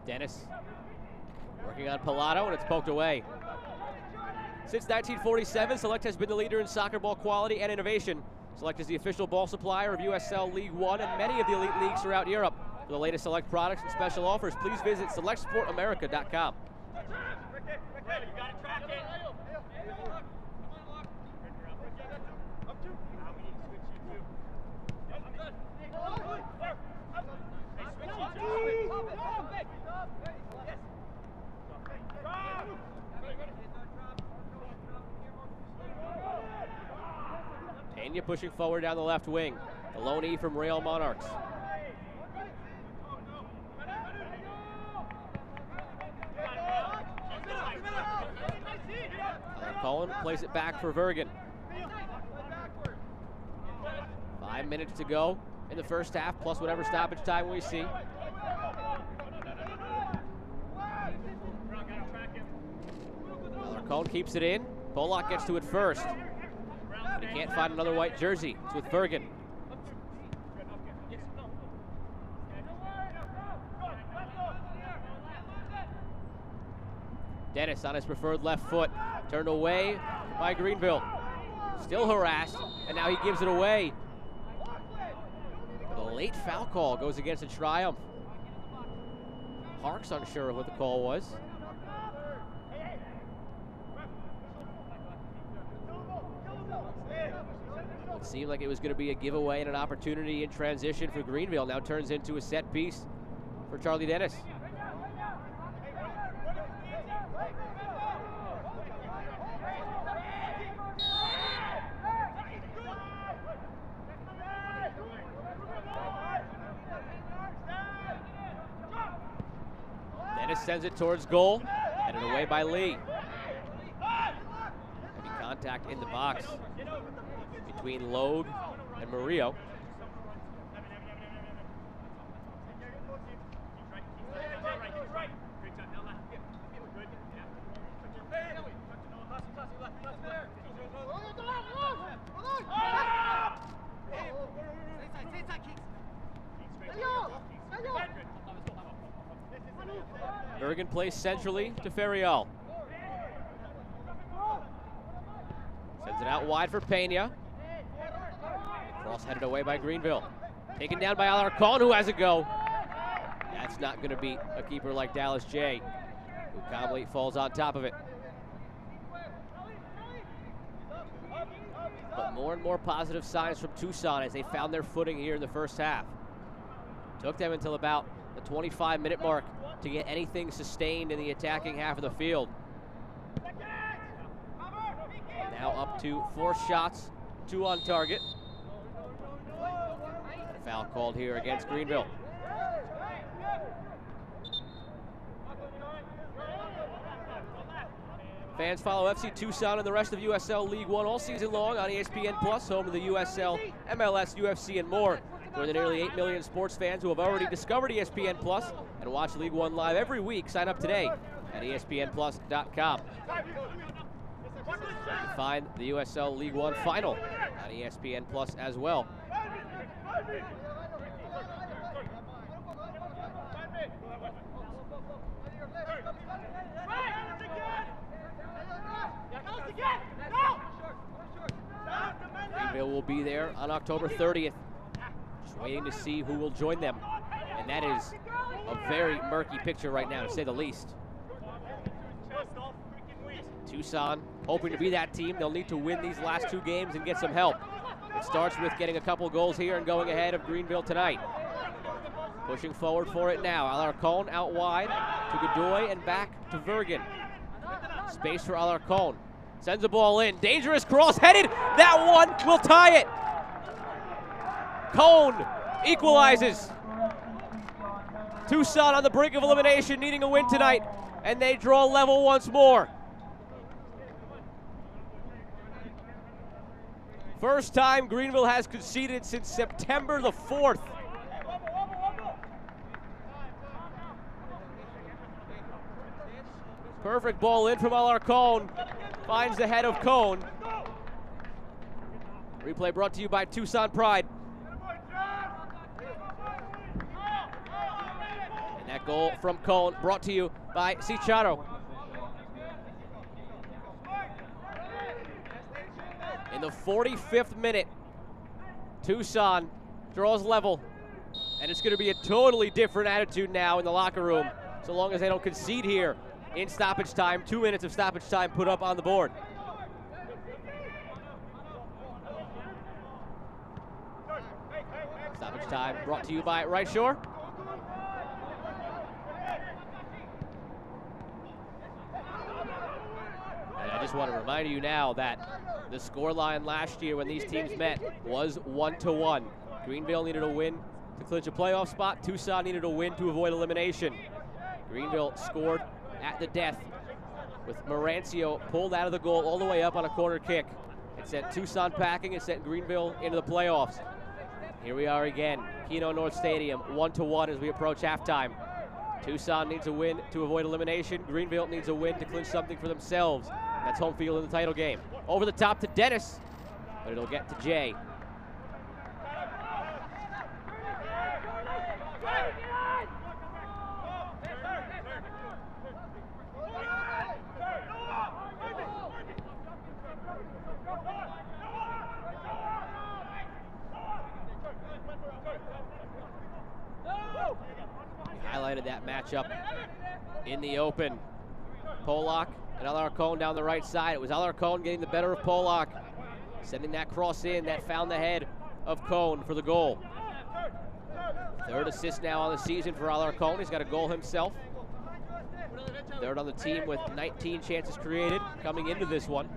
Dennis working on Pilato, and it's poked away. Since 1947, Select has been the leader in soccer ball quality and innovation. Select is the official ball supplier of USL League One and many of the elite leagues throughout Europe. For the latest Select products and special offers, please visit selectsportamerica.com. Pena pushing forward down the left wing. The lone E from Real Monarchs. Cullen plays it back for Vergen. 5 minutes to go in the first half, plus whatever stoppage time we see. Alarcon keeps it in. Polak gets to it first. But he can't find another white jersey. It's with Vergen. Dennis on his preferred left foot. Turned away by Greenville. Still harassed, and now he gives it away. The late foul call goes against a Triumph. Hark's unsure of what the call was. It seemed like it was going to be a giveaway and an opportunity in transition for Greenville. Now turns into a set piece for Charlie Dennis. Dennis sends it towards goal, headed away by Lee. Heavy contact in the box between Logue and Murillo. Vergen plays centrally to Ferrial. Sends it out wide for Pena. Cross headed away by Greenville. Taken down by Alarcon, who has a go. That's not going to beat a keeper like Dallas J, who calmly falls on top of it. But more and more positive signs from Tucson as they found their footing here in the first half. Took them until about the 25-minute mark to get anything sustained in the attacking half of the field. up to 4 shots, 2 on target. A foul called here against Greenville. Fans follow FC Tucson and the rest of USL League One all season long on ESPN Plus, home of the USL, MLS, UFC, and more. Join the nearly 8 million sports fans who have already discovered ESPN Plus and watch League One live every week. Sign up today at ESPNplus.com. You can find the USL League One final on ESPN Plus as well. Greenville will be there on October 30th. Just waiting to see who will join them. And that is a very murky picture right now, to say the least. Tucson hoping to be that team. They'll need to win these last 2 games and get some help. It starts with getting a couple goals here and going ahead of Greenville tonight. Pushing forward for it now. Alarcon out wide to Godoy and back to Vergen. Space for Alarcon. Sends the ball in. Dangerous cross headed. That one will tie it. Cone equalizes. Tucson on the brink of elimination, needing a win tonight, and they draw level once more. First time Greenville has conceded since September the 4th. Perfect ball in from Alarcon. Finds the head of Cone. Replay brought to you by Tucson Pride. And that goal from Cone brought to you by Cicharo. In the 45th minute, Tucson draws level. And it's going to be a totally different attitude now in the locker room, so long as they don't concede here in stoppage time. 2 minutes of stoppage time put up on the board. Stoppage time brought to you by Right Shore. And I just want to remind you now that the scoreline last year when these teams met was 1-1. Greenville needed a win to clinch a playoff spot. Tucson needed a win to avoid elimination. Greenville scored at the death with Marancio pulled out of the goal all the way up on a corner kick. It sent Tucson packing. It sent Greenville into the playoffs. Here we are again, Keno North Stadium, 1-1 as we approach halftime. Tucson needs a win to avoid elimination. Greenville needs a win to clinch something for themselves. That's home field in the title game. Over the top to Dennis, but it'll get to Jay. Highlighted that matchup in the open. Polak and Alarcon down the right side. It was Alarcon getting the better of Polak, sending that cross in that found the head of Cone for the goal. 3rd assist now on the season for Alarcon. He's got a goal himself. 3rd on the team with 19 chances created coming into this one.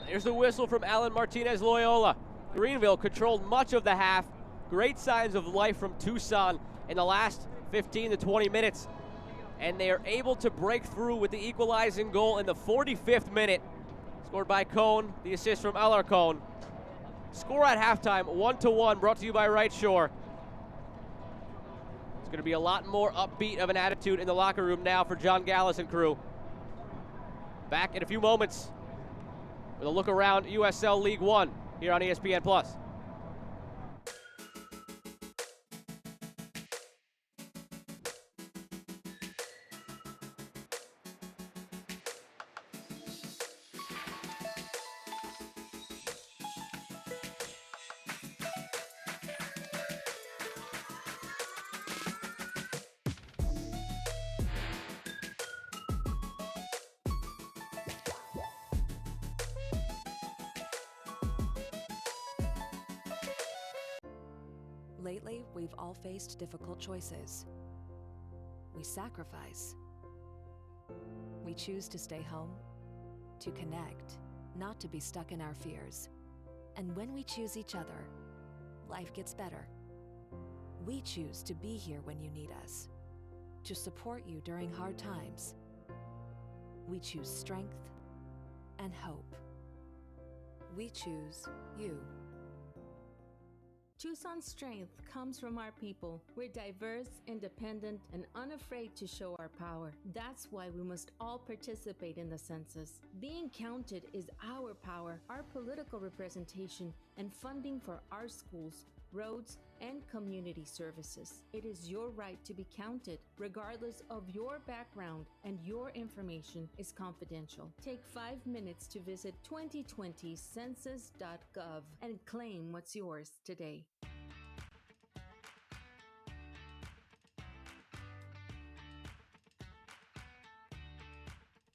Here's the whistle from Alan Martinez Loyola. Greenville controlled much of the half. Great signs of life from Tucson in the last 15 to 20 minutes. And they are able to break through with the equalizing goal in the 45th minute. Scored by Cone, the assist from Alarcon. Score at halftime, 1-1, brought to you by Right Shore. It's going to be a lot more upbeat of an attitude in the locker room now for John Gallus and crew. Back in a few moments with a look around USL League One here on ESPN Plus. Lately, we've all faced difficult choices. We sacrifice. We choose to stay home, to connect, not to be stuck in our fears. And when we choose each other, life gets better. We choose to be here when you need us, to support you during hard times. We choose strength and hope. We choose you. Tucson's strength comes from our people. We're diverse, independent, and unafraid to show our power. That's why we must all participate in the census. Being counted is our power, our political representation, and funding for our schools, roads, and community services. It is your right to be counted, regardless of your background, and your information is confidential. Take 5 minutes to visit 2020census.gov and claim what's yours today.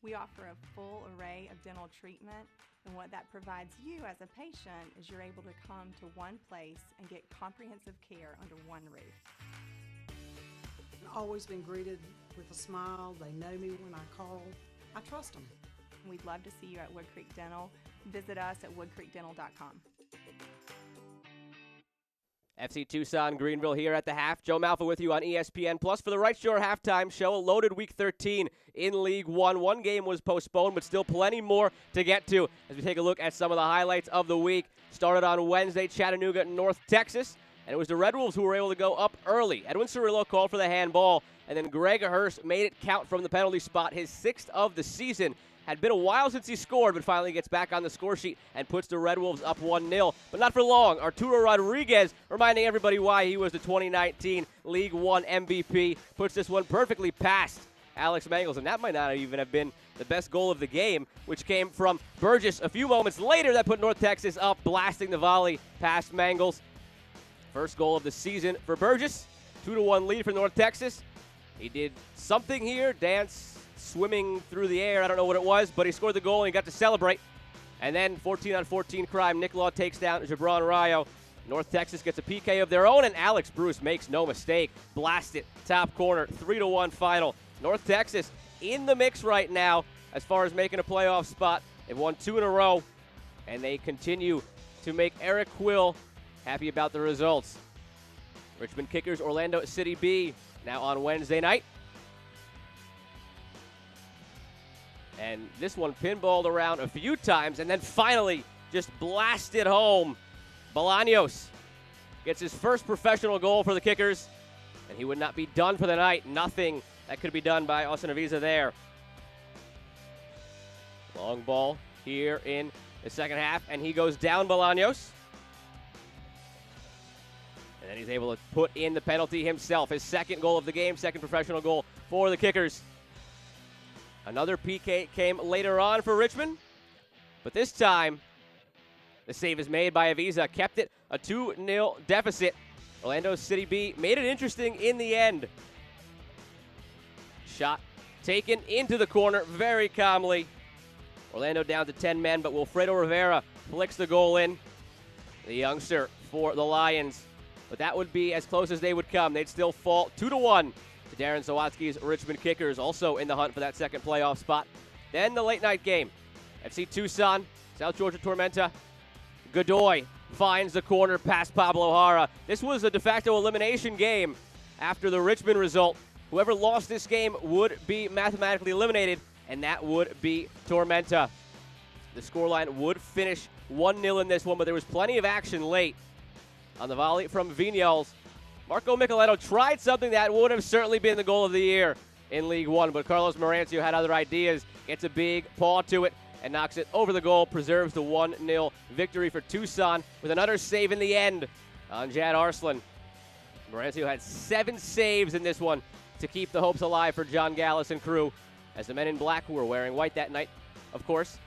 We offer a full array of dental treatment, and what that provides you as a patient is you're able to come to one place and get comprehensive care under one roof. I've always been greeted with a smile. They know me when I call. I trust them. We'd love to see you at Wood Creek Dental. Visit us at woodcreekdental.com. FC Tucson, Greenville here at the half. Joe Malfa with you on ESPN Plus for the Right Shore halftime show. A loaded Week 13 in League One. One game was postponed, but still plenty more to get to as we take a look at some of the highlights of the week. Started on Wednesday, Chattanooga, North Texas, and it was the Red Wolves who were able to go up early. Edwin Cirillo called for the handball, and then Greg Hurst made it count from the penalty spot, his 6th of the season. Had been a while since he scored, but finally gets back on the score sheet and puts the Red Wolves up 1-0. But not for long. Arturo Rodriguez reminding everybody why he was the 2019 League One MVP. Puts this one perfectly past Alex Mangels, and that might not even have been the best goal of the game, which came from Burgess a few moments later. That put North Texas up, blasting the volley past Mangels. First goal of the season for Burgess. 2-1 lead for North Texas. He did something here, dance, swimming through the air. I don't know what it was, but he scored the goal and he got to celebrate. And then 14-on-14 crime. Nick Law takes down Jabron Rayo. North Texas gets a PK of their own, and Alex Bruce makes no mistake. Blast it, top corner, 3-1 final. North Texas in the mix right now as far as making a playoff spot. They've won 2 in a row, and they continue to make Eric Quill happy about the results. Richmond Kickers, Orlando City B, now on Wednesday night. And this one pinballed around a few times and then finally just blasted home. Bolaños gets his first professional goal for the Kickers, and he would not be done for the night. Nothing that could be done by Austin Avisa there. Long ball here in the second half, and he goes down Bolaños. And then he's able to put in the penalty himself. His second goal of the game, second professional goal for the Kickers. Another PK came later on for Richmond, but this time the save is made by Avisa. Kept it a 2-0 deficit. Orlando City B made it interesting in the end. Shot taken into the corner very calmly. Orlando down to 10 men, but Wilfredo Rivera flicks the goal in. The youngster for the Lions. But that would be as close as they would come. They'd still fall 2-1 to Darren Sawatsky's Richmond Kickers, also in the hunt for that second playoff spot. Then the late night game. FC Tucson, South Georgia Tormenta. Godoy finds the corner past Pablo Jara. This was a de facto elimination game after the Richmond result. Whoever lost this game would be mathematically eliminated, and that would be Tormenta. The scoreline would finish 1-0 in this one, but there was plenty of action late. On the volley from Viñals, Marco Micheletto tried something that would have certainly been the goal of the year in League One, but Carlos Marancio had other ideas, gets a big paw to it, and knocks it over the goal, preserves the 1-0 victory for Tucson with another save in the end on Jad Arslan. Marancio had 7 saves in this one to keep the hopes alive for John Gallus and crew, as the men in black, who were wearing white that night, of course,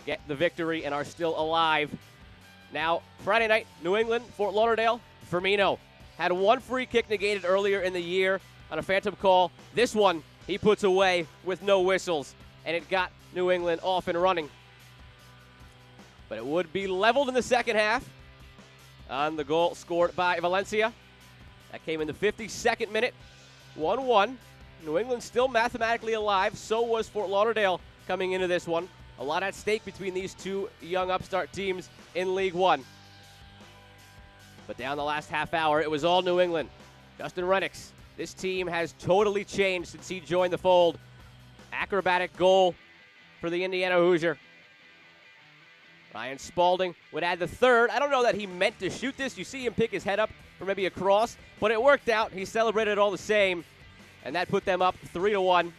get the victory and are still alive. Now, Friday night, New England, Fort Lauderdale, Firmino had one free kick negated earlier in the year on a phantom call. This one he puts away with no whistles, and it got New England off and running. But it would be leveled in the second half. on the goal scored by Valencia. That came in the 52nd minute, 1-1. New England still mathematically alive. So was Fort Lauderdale coming into this one. A lot at stake between these two young upstart teams in League One. But down the last half hour, it was all New England. Justin Rennicks, this team has totally changed since he joined the fold. Acrobatic goal for the Indiana Hoosier. Ryan Spalding would add the third. I don't know that he meant to shoot this. You see him pick his head up for maybe a cross, but it worked out. He celebrated all the same, and that put them up 3-1.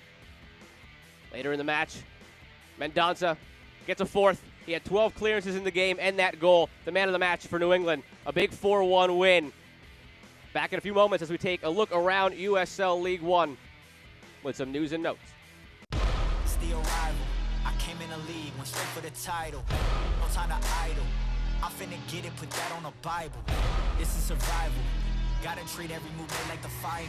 Later in the match, Mendonça gets a fourth. He had 12 clearances in the game and that goal. The man of the match for New England. A big 4-1 win. Back in a few moments as we take a look around USL League One with some news and notes. It's the arrival. I came in the league, went straight for the title. No time to idle. I'm finna get it, put that on the Bible. This is survival. Gotta treat every move like the final.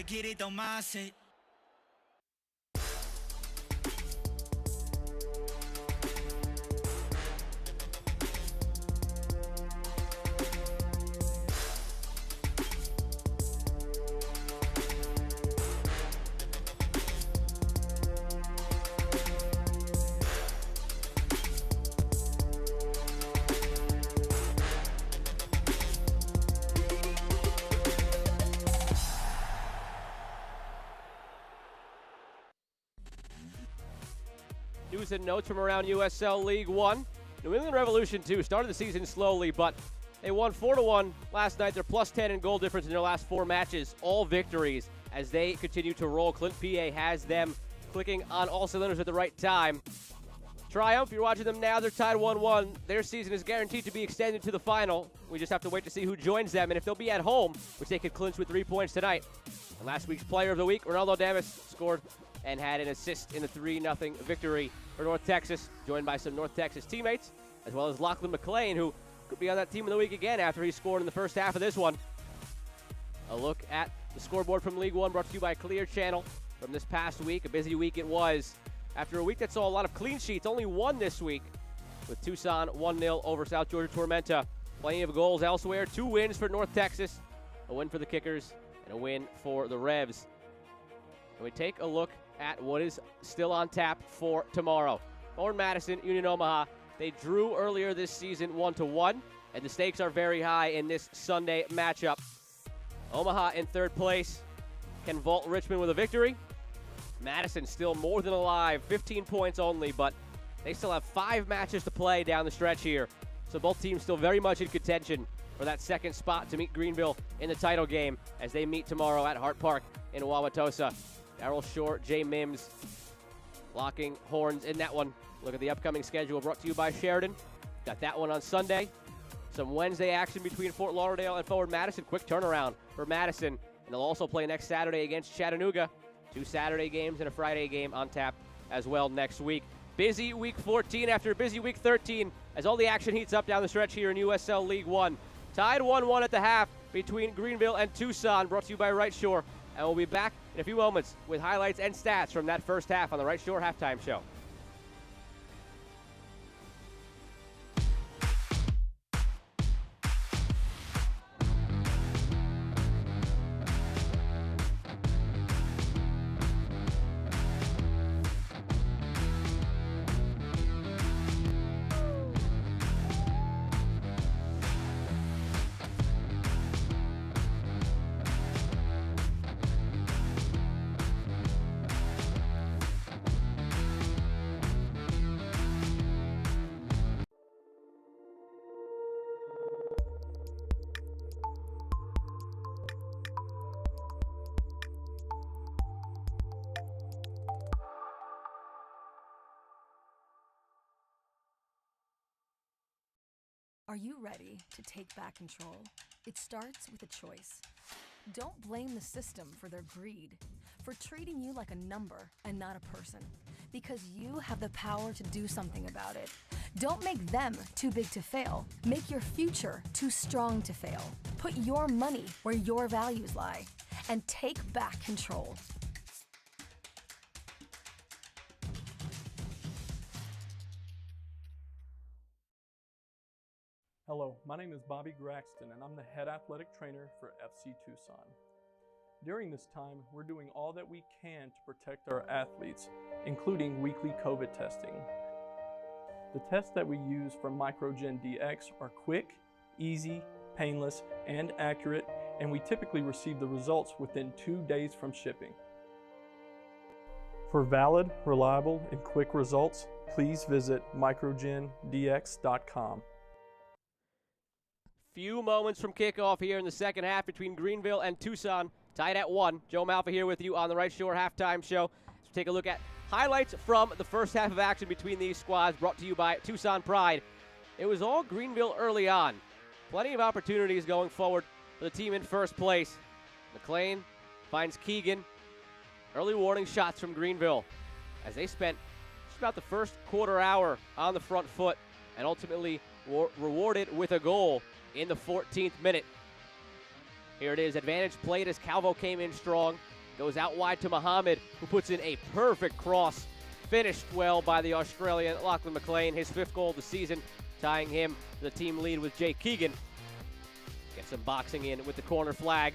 Get it, don't mindset. News and notes from around USL League One. New England Revolution 2 started the season slowly, but they won 4-1 last night. They're plus 10 in goal difference in their last 4 matches, all victories as they continue to roll. Clint PA has them clicking on all cylinders at the right time. Triumph, you're watching them now. They're tied 1-1. Their season is guaranteed to be extended to the final. We just have to wait to see who joins them and if they'll be at home, which they could clinch with 3 points tonight. And last week's Player of the Week, Ronaldo Damas, scored and had an assist in the 3-0 victory for North Texas, joined by some North Texas teammates, as well as Lachlan McLean, who could be on that Team of the Week again after he scored in the first half of this one. A look at the scoreboard from League One brought to you by Clear Channel from this past week. A busy week it was. After a week that saw a lot of clean sheets, only one this week, with Tucson 1-0 over South Georgia Tormenta. Plenty of goals elsewhere. 2 wins for North Texas, a win for the Kickers, and a win for the Revs. And we take a look at what is still on tap for tomorrow. Forward Madison, Union Omaha. They drew earlier this season 1-1, and the stakes are very high in this Sunday matchup. Omaha in third place can vault Richmond with a victory. Madison still more than alive, 15 points only, but they still have 5 matches to play down the stretch here. So both teams still very much in contention for that second spot to meet Greenville in the title game as they meet tomorrow at Hart Park in Wauwatosa. Darryl Short, Jay Mims locking horns in that one. Look at the upcoming schedule brought to you by Sheridan. Got that one on Sunday. Some Wednesday action between Fort Lauderdale and Forward Madison. Quick turnaround for Madison. And they'll also play next Saturday against Chattanooga. 2 Saturday games and a Friday game on tap as well next week. Busy week 14 after a busy week 13 as all the action heats up down the stretch here in USL League One. Tied 1-1 at the half between Greenville and Tucson, brought to you by Right Shore. And we'll be back in a few moments with highlights and stats from that first half on the Right Shore Halftime Show. you ready to take back control? It starts with a choice. Don't blame the system for their greed, for treating you like a number and not a person, because you have the power to do something about it. Don't make them too big to fail. Make your future too strong to fail. Put your money where your values lie and take back control. Hello, my name is Bobby Graxton and I'm the head athletic trainer for FC Tucson. During this time, we're doing all that we can to protect our athletes, including weekly COVID testing. The tests that we use from Microgen DX are quick, easy, painless, and accurate, and we typically receive the results within 2 days from shipping. For valid, reliable, and quick results, please visit microgendx.com. Few moments from kickoff here in the second half between Greenville and Tucson, tied at 1. Joe Malfa here with you on the Right Shore Halftime Show. Let's take a look at highlights from the first half of action between these squads, brought to you by Tucson Pride. It was all Greenville early on. Plenty of opportunities going forward for the team in first place. McLean finds Keegan. Early warning shots from Greenville as they spent just about the first quarter hour on the front foot and ultimately rewarded with a goal in the 14th minute. Here it is, advantage played as Calvo came in strong. Goes out wide to Muhammad, who puts in a perfect cross. Finished well by the Australian Lachlan McLean, his 5th goal of the season, tying him to the team lead with Jake Keegan. Gets some boxing in with the corner flag.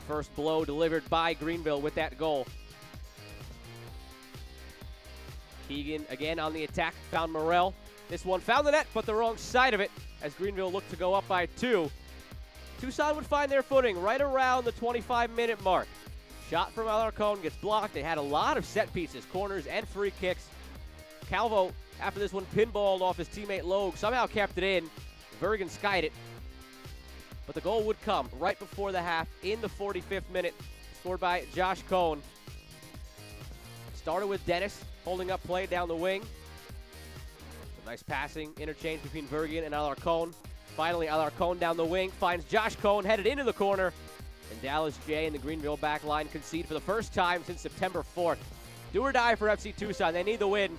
First blow delivered by Greenville with that goal. Keegan again on the attack, found Morrell. This one found the net, but the wrong side of it as Greenville looked to go up by 2. Tucson would find their footing right around the 25-minute mark. Shot from Alarcon gets blocked. They had a lot of set pieces, corners, and free kicks. Calvo, after this one, pinballed off his teammate Logue, somehow kept it in. Vergen skied it. But the goal would come right before the half in the 45th minute, scored by Josh Cohn. Started with Dennis holding up play down the wing. Nice passing interchange between Vergen and Alarcon. Finally, Alarcon down the wing finds Josh Cohn headed into the corner. And Dallas J and the Greenville back line concede for the first time since September 4th. Do or die for FC Tucson. They need the win.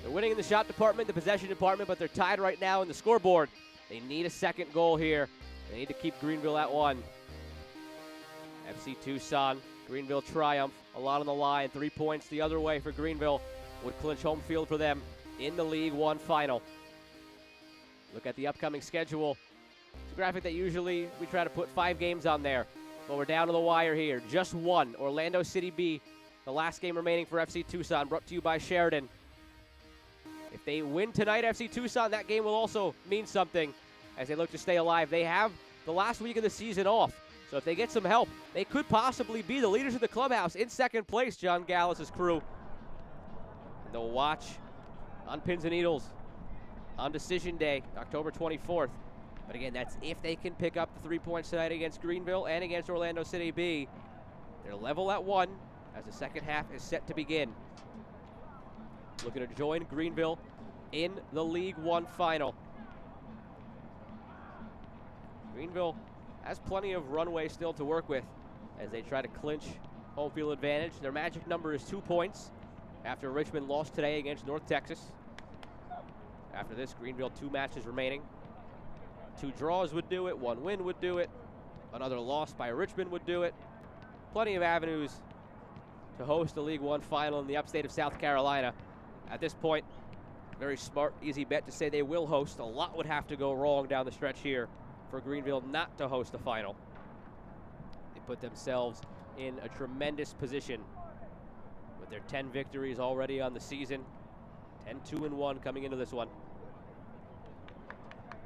They're winning in the shot department, the possession department, but they're tied right now in the scoreboard. They need a second goal here. They need to keep Greenville at 1. FC Tucson, Greenville triumph. A lot on the line. 3 points the other way for Greenville would clinch home field for them in the League One final. Look at the upcoming schedule. It's a graphic that usually we try to put 5 games on there, but we're down to the wire here. Just 1. Orlando City B, the last game remaining for FC Tucson, brought to you by Sheridan. If they win tonight, FC Tucson, that game will also mean something as they look to stay alive. They have the last week of the season off, so if they get some help, they could possibly be the leaders of the clubhouse in second place, John Gallis' crew. And they'll watch on pins and needles on decision day, October 24th. But again, that's if they can pick up the 3 points tonight against Greenville and against Orlando City B. They're level at 1 as the second half is set to begin. Looking to join Greenville in the League One final. Greenville has plenty of runway still to work with as they try to clinch home field advantage. Their magic number is 2 points after Richmond lost today against North Texas. After this, Greenville 2 matches remaining. 2 draws would do it, 1 win would do it. Another loss by Richmond would do it. Plenty of avenues to host the League One final in the upstate of South Carolina. At this point, very smart, easy bet to say they will host. A lot would have to go wrong down the stretch here for Greenville not to host the final. They put themselves in a tremendous position with their 10 victories already on the season. 10-2-1 coming into this one.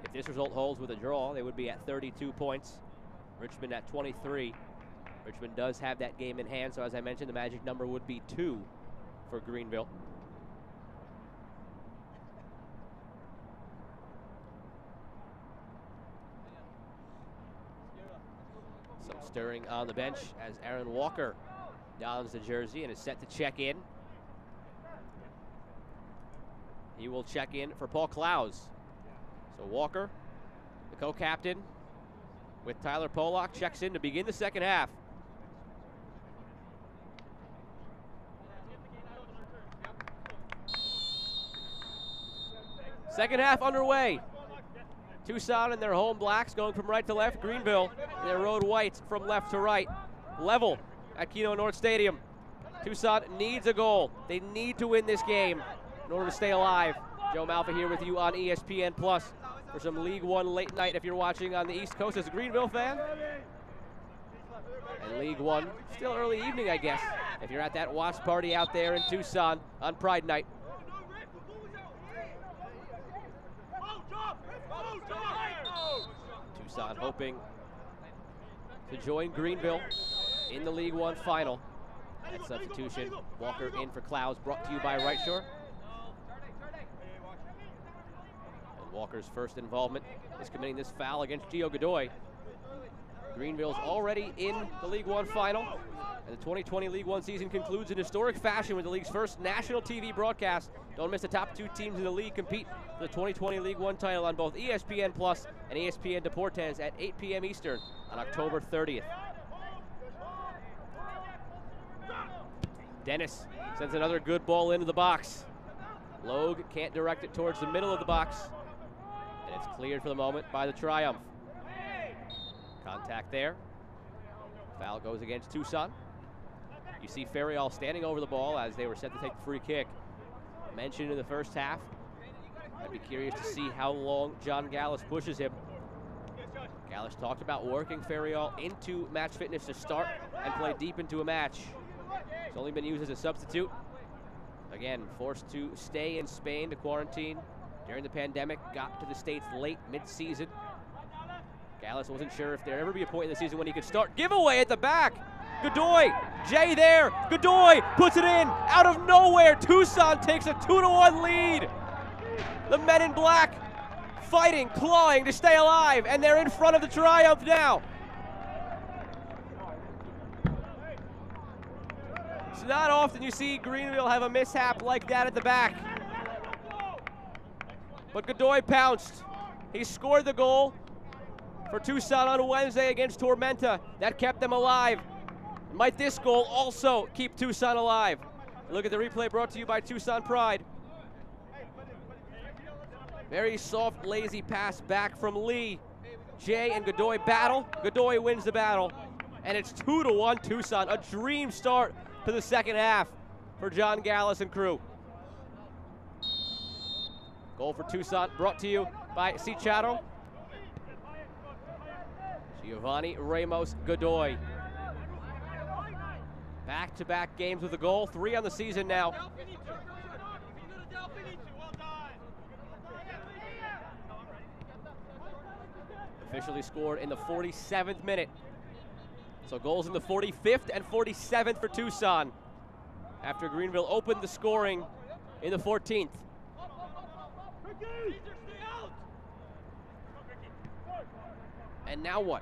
If this result holds with a draw, they would be at 32 points. Richmond at 23. Richmond does have that game in hand, so as I mentioned, the magic number would be 2 for Greenville. Some stirring on the bench as Aaron Walker dons the jersey and is set to check in. He will check in for Paul Klaus. So Walker, the co-captain, with Tyler Pollock, checks in to begin the second half. Second half underway. Tucson in their home blacks going from right to left. Greenville in their road whites from left to right. Level at Keno North Stadium. Tucson needs a goal. They need to win this game in order to stay alive. Joe Malfa here with you on ESPN Plus for some League One late night if you're watching on the East Coast as a Greenville fan. And League One, still early evening, I guess, if you're at that watch party out there in Tucson on Pride Night. Tucson hoping to join Greenville in the League One final. That substitution, Walker in for Clouds, brought to you by Right Shore. And Walker's first involvement is committing this foul against Gio Godoy. Greenville's already in the League One final, and the 2020 League One season concludes in historic fashion with the league's first national TV broadcast. Don't miss the top two teams in the league compete for the 2020 League One title on both ESPN Plus and ESPN Deportes at 8 p.m. Eastern on October 30th. Dennis sends another good ball into the box. Logue can't direct it towards the middle of the box, and it's cleared for the moment by the Triumph. Contact there. Foul goes against Tucson. You see Ferriol standing over the ball as they were set to take the free kick. Mentioned in the first half. I'd be curious to see how long John Gallus pushes him. Gallus talked about working Ferriol into match fitness to start and play deep into a match. He's only been used as a substitute. Again, forced to stay in Spain to quarantine during the pandemic. Got to the States late mid-season. Gallus wasn't sure if there'd ever be a point in the season when he could start. Giveaway at the back. Godoy, Jay there. Godoy puts it in out of nowhere. Tucson takes a 2-1 lead. The men in black fighting, clawing to stay alive, and they're in front of the Triumph now. It's not often you see Greenville have a mishap like that at the back. But Godoy pounced. He scored the goal for Tucson on Wednesday against Tormenta. That kept them alive. Might this goal also keep Tucson alive? Look at the replay brought to you by Tucson Pride. Very soft, lazy pass back from Lee. Jay and Godoy battle. Godoy wins the battle. And it's 2-1 Tucson. A dream start to the second half for John Gallus and crew. Goal for Tucson brought to you by Cicharo. Giovanni Ramos Godoy. Back-to-back games with a goal, 3 on the season now. Officially scored in the 47th minute. So goals in the 45th and 47th for Tucson after Greenville opened the scoring in the 14th. And now what?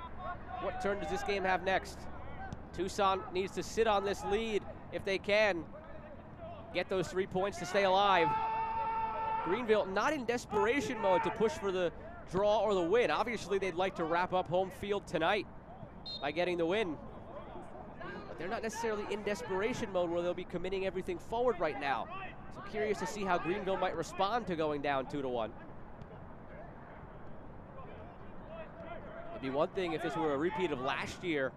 What turn does this game have next? Tucson needs to sit on this lead if they can get those 3 points to stay alive. Greenville not in desperation mode to push for the draw or the win. Obviously, they'd like to wrap up home field tonight by getting the win. But they're not necessarily in desperation mode where they'll be committing everything forward right now. So curious to see how Greenville might respond to going down 2-1. It'd be one thing if this were a repeat of last year,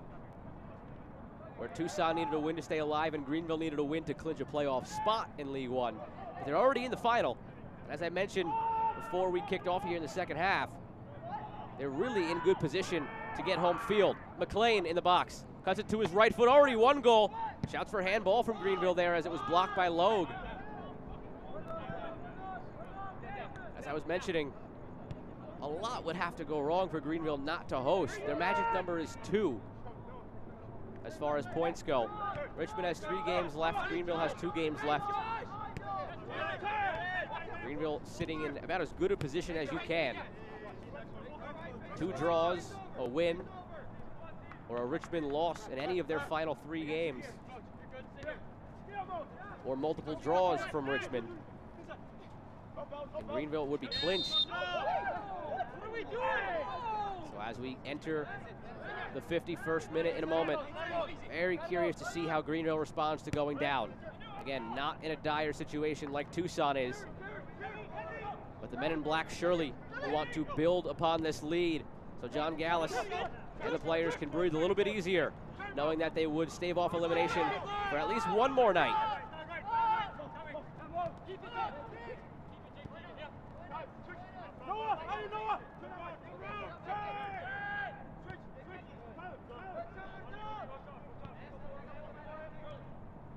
where Tucson needed a win to stay alive and Greenville needed a win to clinch a playoff spot in League One. But they're already in the final. And as I mentioned before we kicked off here in the second half, they're really in good position to get home field. McLean in the box, cuts it to his right foot, already one goal. Shouts for handball from Greenville there as it was blocked by Logue. As I was mentioning, a lot would have to go wrong for Greenville not to host. Their magic number is 2 as far as points go. Richmond has 3 games left. Greenville has 2 games left. Greenville sitting in about as good a position as you can. 2 draws, a win, or a Richmond loss in any of their final 3 games. Or multiple draws from Richmond. And Greenville would be clinched So as we enter the 51st minute in a moment, very curious to see how Greenville responds to going down. Again, not in a dire situation like Tucson is, but the men in black surely will want to build upon this lead. So John Gallus and the players can breathe a little bit easier, knowing that they would stave off elimination for at least one more night.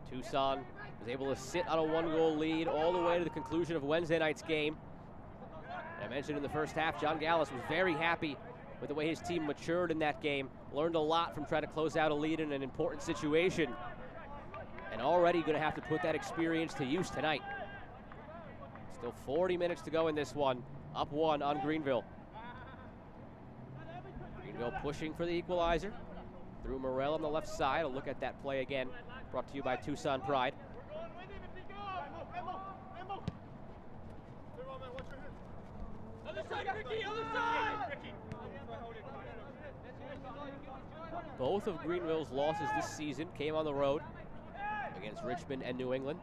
Tucson was able to sit on a one-goal lead all the way to the conclusion of Wednesday night's game. And I mentioned in the first half, John Gallus was very happy with the way his team matured in that game, learned a lot from trying to close out a lead in an important situation, and already going to have to put that experience to use tonight. Still 40 minutes to go in this one, up 1 on Greenville. Greenville pushing for the equalizer through Morell on the left side. A look at that play again, brought to you by Tucson Pride. Both of Greenville's losses this season came on the road against Richmond and New England.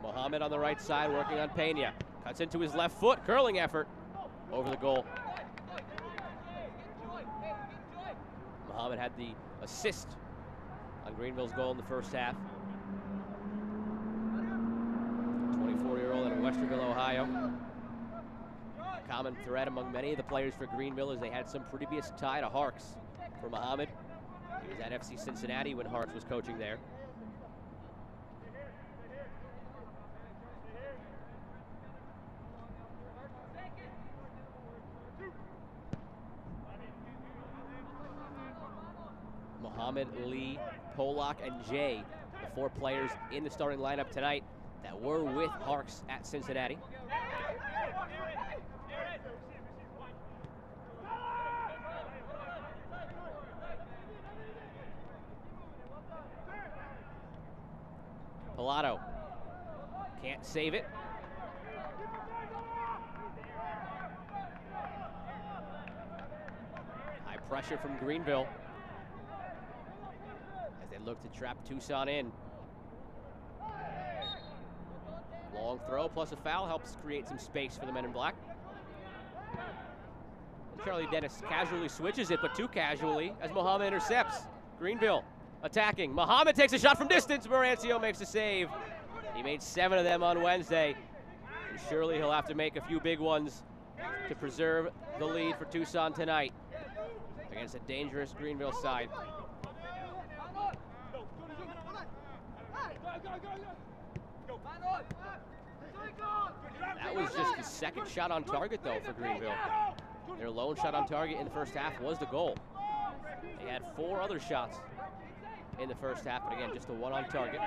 Mohammed on the right side working on Pena. Cuts into his left foot, curling effort over the goal. Mohammed had the assist on Greenville's goal in the first half. 24-year-old out of Westerville, Ohio. Common thread among many of the players for Greenville is they had some previous tie to Harks for Mohammed. He was at FC Cincinnati when Harks was coaching there. Mohammed, Lee, Polak, and Jay, the 4 players in the starting lineup tonight that were with Harks at Cincinnati. Pilato can't save it. High pressure from Greenville as they look to trap Tucson in. Long throw plus a foul helps create some space for the men in black. And Charlie Dennis casually switches it, but too casually as Mohammed intercepts. Greenville attacking. Mohammed takes a shot from distance. Marancio makes a save. He made 7 of them on Wednesday. And surely he'll have to make a few big ones to preserve the lead for Tucson tonight against a dangerous Greenville side. That was just the second shot on target, though, for Greenville. Their lone shot on target in the first half was the goal. They had 4 other shots in the first half, but again, just the 1 on target.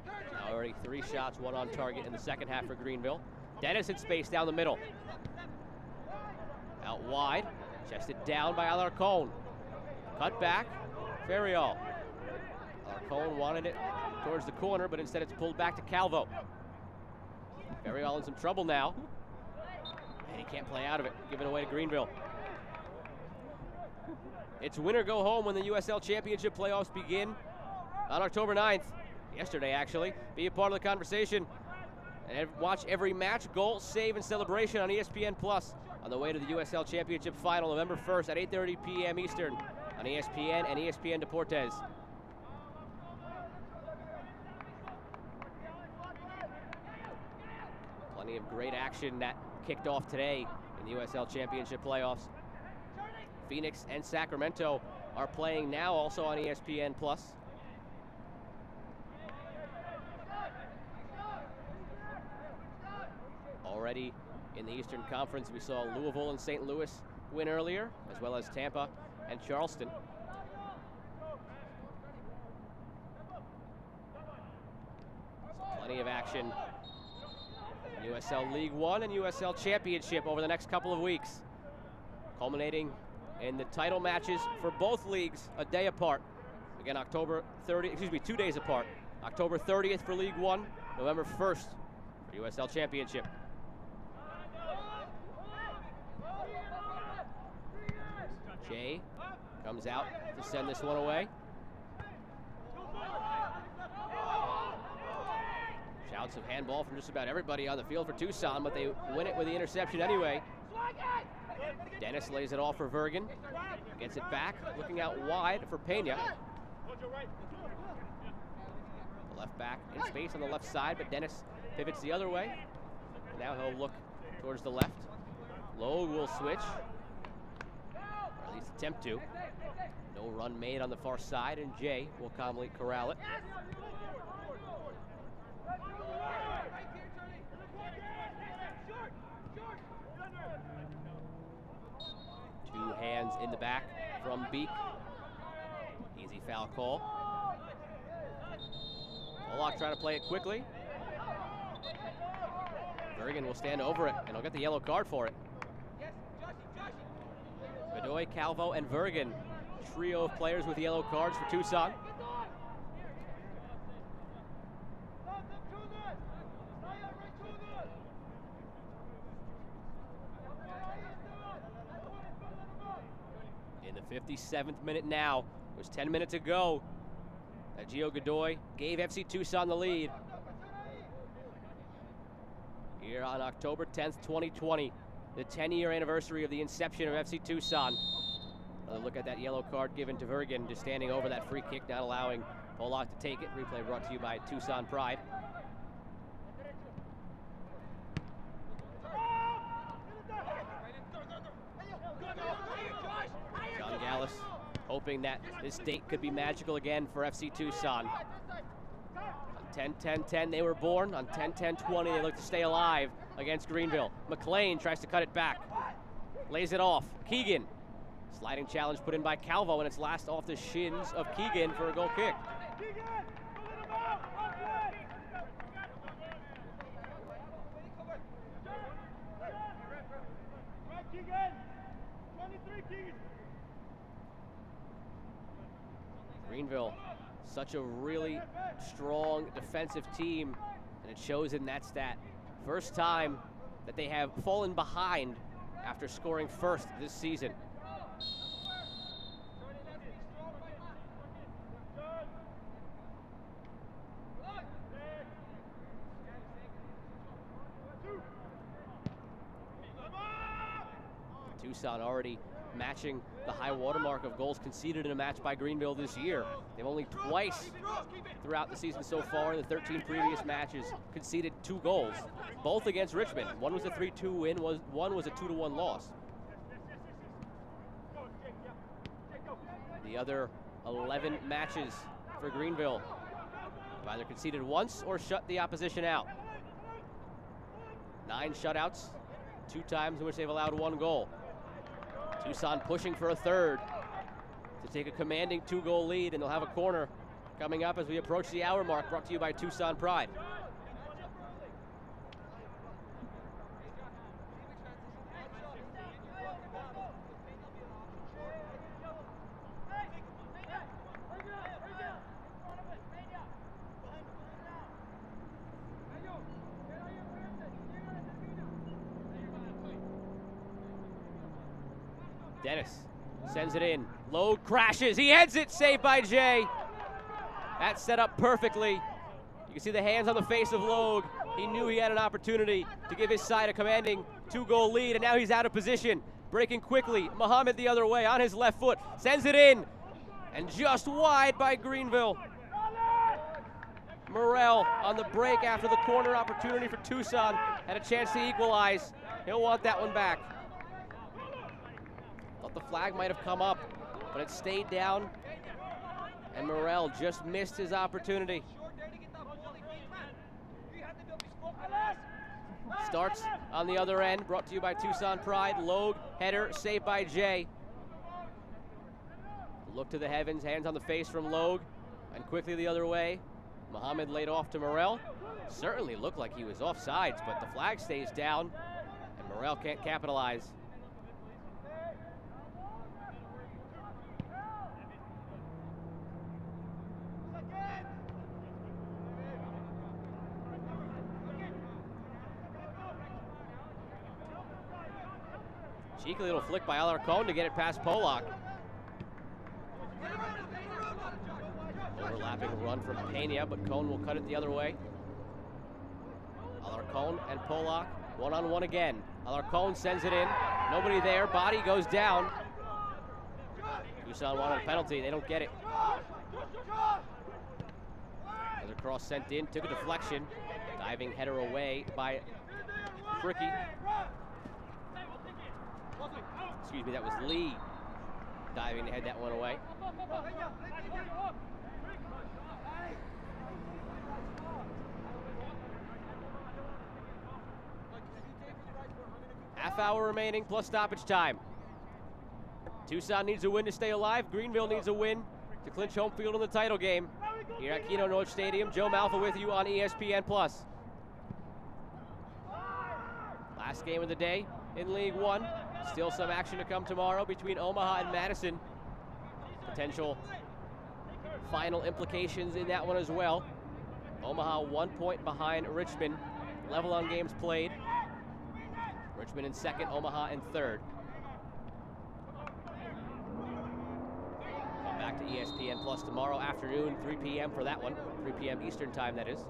Now already 3 shots, 1 on target in the second half for Greenville. Dennis in space down the middle. Out wide, chested down by Alarcon. Cut back, Ferriol. Alarcon wanted it towards the corner, but instead it's pulled back to Calvo. Ferriol in some trouble now, and he can't play out of it, giving away to Greenville. It's win or go home when the USL Championship playoffs begin on October 9th. Yesterday, actually. Be a part of the conversation and watch every match, goal, save, and celebration on ESPN Plus on the way to the USL Championship final November 1st at 8:30 p.m. Eastern on ESPN and ESPN Deportes. Plenty of great action that kicked off today in the USL Championship playoffs. Phoenix and Sacramento are playing now, also on ESPN Plus. Already in the Eastern Conference, we saw Louisville and St. Louis win earlier, as well as Tampa and Charleston. So plenty of action in USL League One and USL Championship over the next couple of weeks, culminating in the title matches for both leagues a day apart. Again, 2 days apart. October 30th for League One, November 1st for USL Championship. Jay comes out to send this one away. Shouts of handball from just about everybody on the field for Tucson, but they win it with the interception anyway. Dennis lays it off for Vergen. Gets it back, looking out wide for Pena. The left back in space on the left side, but Dennis pivots the other way. Now he'll look towards the left. Lowe will switch, or at least attempt to. No run made on the far side, and Jay will calmly corral it. Two hands in the back from Beek. Easy foul call. Pollock trying to play it quickly. Vergen will stand over it, and he'll get the yellow card for it. Bedoy, Calvo, and Vergen. Trio of players with yellow cards for Tucson. In the 57th minute now, there's 10 minutes to go. Gio Godoy gave FC Tucson the lead. Here on October 10th, 2020, the 10-year anniversary of the inception of FC Tucson. Another look at that yellow card given to Vergen, just standing over that free kick, not allowing Pollock to take it. Replay brought to you by Tucson Pride. John Gallus hoping that this date could be magical again for FC Tucson. On 10-10-10 they were born. On 10-10-20 they look to stay alive against Greenville. McLean tries to cut it back. Lays it off. Keegan. Sliding challenge put in by Calvo, and it's last off the shins of Keegan for a goal kick. Greenville, such a really strong defensive team, and it shows in that stat. First time that they have fallen behind after scoring first this season. Tucson already matching the high watermark of goals conceded in a match by Greenville this year. They've only twice throughout the season so far in the 13 previous matches conceded 2 goals, both against Richmond. One was a 3-2 win, one was a 2-1 loss. The other 11 matches for Greenville have either conceded once or shut the opposition out. 9 shutouts, 2 times in which they've allowed 1 goal. Tucson pushing for a third to take a commanding 2-goal lead, and they'll have a corner coming up as we approach the hour mark, brought to you by Tucson Pride. Dennis sends it in. Lowe crashes. He heads it. Saved by Jay. That's set up perfectly. You can see the hands on the face of Logue. He knew he had an opportunity to give his side a commanding 2-goal lead, and now he's out of position. Breaking quickly. Muhammad the other way on his left foot. Sends it in. And just wide by Greenville. Morrell on the break after the corner opportunity for Tucson. Had a chance to equalize. He'll want that one back. Thought the flag might have come up, but it stayed down, and Morrell just missed his opportunity. Starts on the other end, brought to you by Tucson Pride. Logue, header, saved by Jay. Look to the heavens, hands on the face from Logue, and quickly the other way. Muhammad laid off to Morrell. Certainly looked like he was offsides, but the flag stays down, and Morrell can't capitalize. Cheeky little flick by Alarcon to get it past Polak. Overlapping run from Pena, but Cone will cut it the other way. Alarcon and Polak, one-on-one again. Alarcon sends it in. Nobody there. Body goes down. Tucson wanted a penalty. They don't get it. Another cross sent in. Took a deflection. Diving header away by Fricky. Excuse me, that was Lee diving to head that one away. Half hour remaining plus stoppage time. Tucson needs a win to stay alive. Greenville needs a win to clinch home field in the title game. Here at Keno North Stadium, Joe Malfa with you on ESPN+. Last game of the day in League One. Still some action to come tomorrow between Omaha and Madison. Potential final implications in that one as well. Omaha 1 point behind Richmond. Level on games played. Richmond in second, Omaha in third. Come back to ESPN Plus tomorrow afternoon, 3 p.m. for that one. 3 p.m. Eastern time, that is.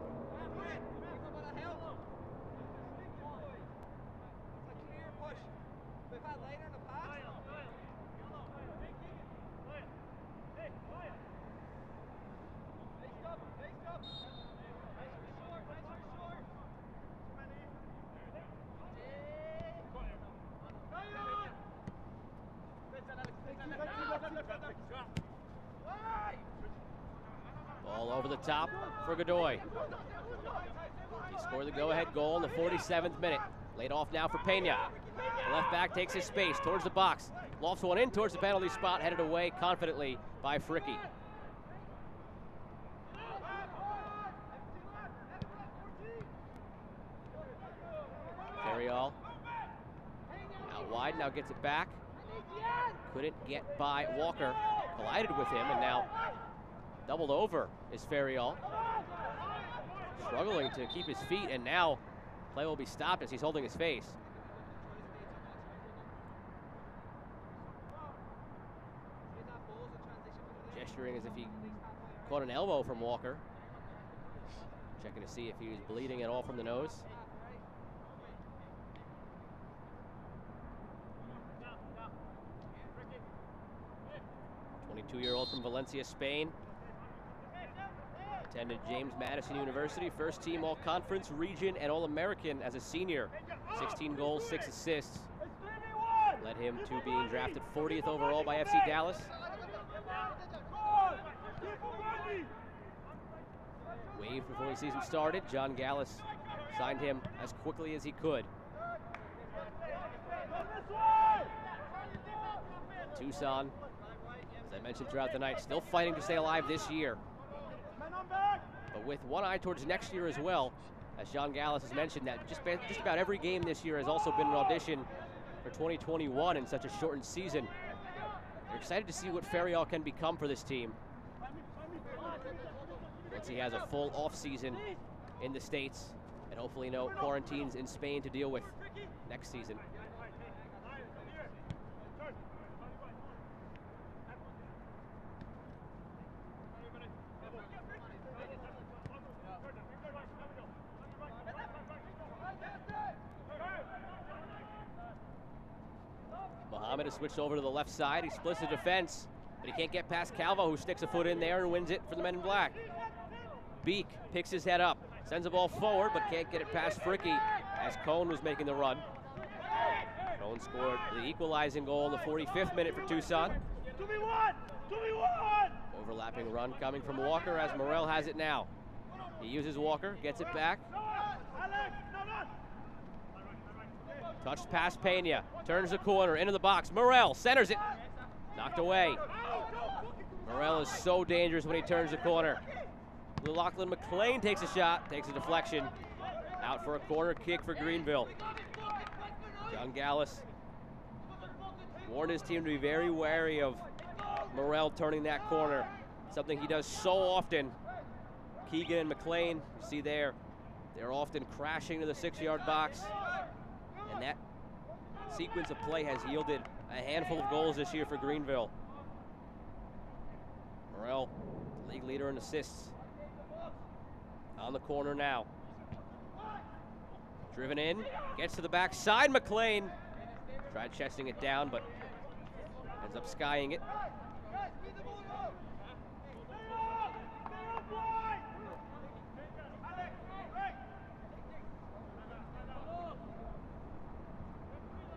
Ball over the top for Godoy. He scored the go-ahead goal in the 47th minute. Laid off now for Pena. The left back takes his space towards the box. Lofts one in towards the penalty spot, headed away confidently by Fricky. Ferriol out wide, now gets it back. Couldn't get by Walker. Collided with him, and now doubled over is Ferriol. Struggling to keep his feet, and now play will be stopped as he's holding his face. Gesturing as if he caught an elbow from Walker. Checking to see if he was bleeding at all from the nose. 22-year-old from Valencia, Spain. Attended James Madison University, first team all-conference, region, and all-American as a senior. 16 goals, 6 assists. Led him to being drafted 40th overall by FC Dallas. Waived before the season started. John Gallus signed him as quickly as he could. Tucson, as I mentioned throughout the night, still fighting to stay alive this year. But with one eye towards next year as well, as John Gallus has mentioned, that just about every game this year has also been an audition for 2021 in such a shortened season. We're excited to see what Ferriol can become for this team once he has a full off-season in the States, and hopefully no quarantines in Spain to deal with next season. Mohammed has switched over to the left side. He splits the defense, but he can't get past Calvo, who sticks a foot in there and wins it for the men in black. Beek picks his head up, sends the ball forward, but can't get it past Fricky as Cone was making the run. Cone scored the equalizing goal in the 45th minute for Tucson. 2v1! Overlapping run coming from Walker as Morel has it now. He uses Walker, gets it back. Touched past Pena, turns the corner, into the box. Morel centers it, knocked away. Morel is so dangerous when he turns the corner. Lachlan McLean takes a shot, takes a deflection. Out for a corner kick for Greenville. John Gallus warned his team to be very wary of Morel turning that corner, something he does so often. Keegan and McLean, you see there, they're often crashing to the 6-yard box. And that sequence of play has yielded a handful of goals this year for Greenville. Morrell, league leader in assists. On the corner now. Driven in, gets to the backside. McLean tried chesting it down, but ends up skying it.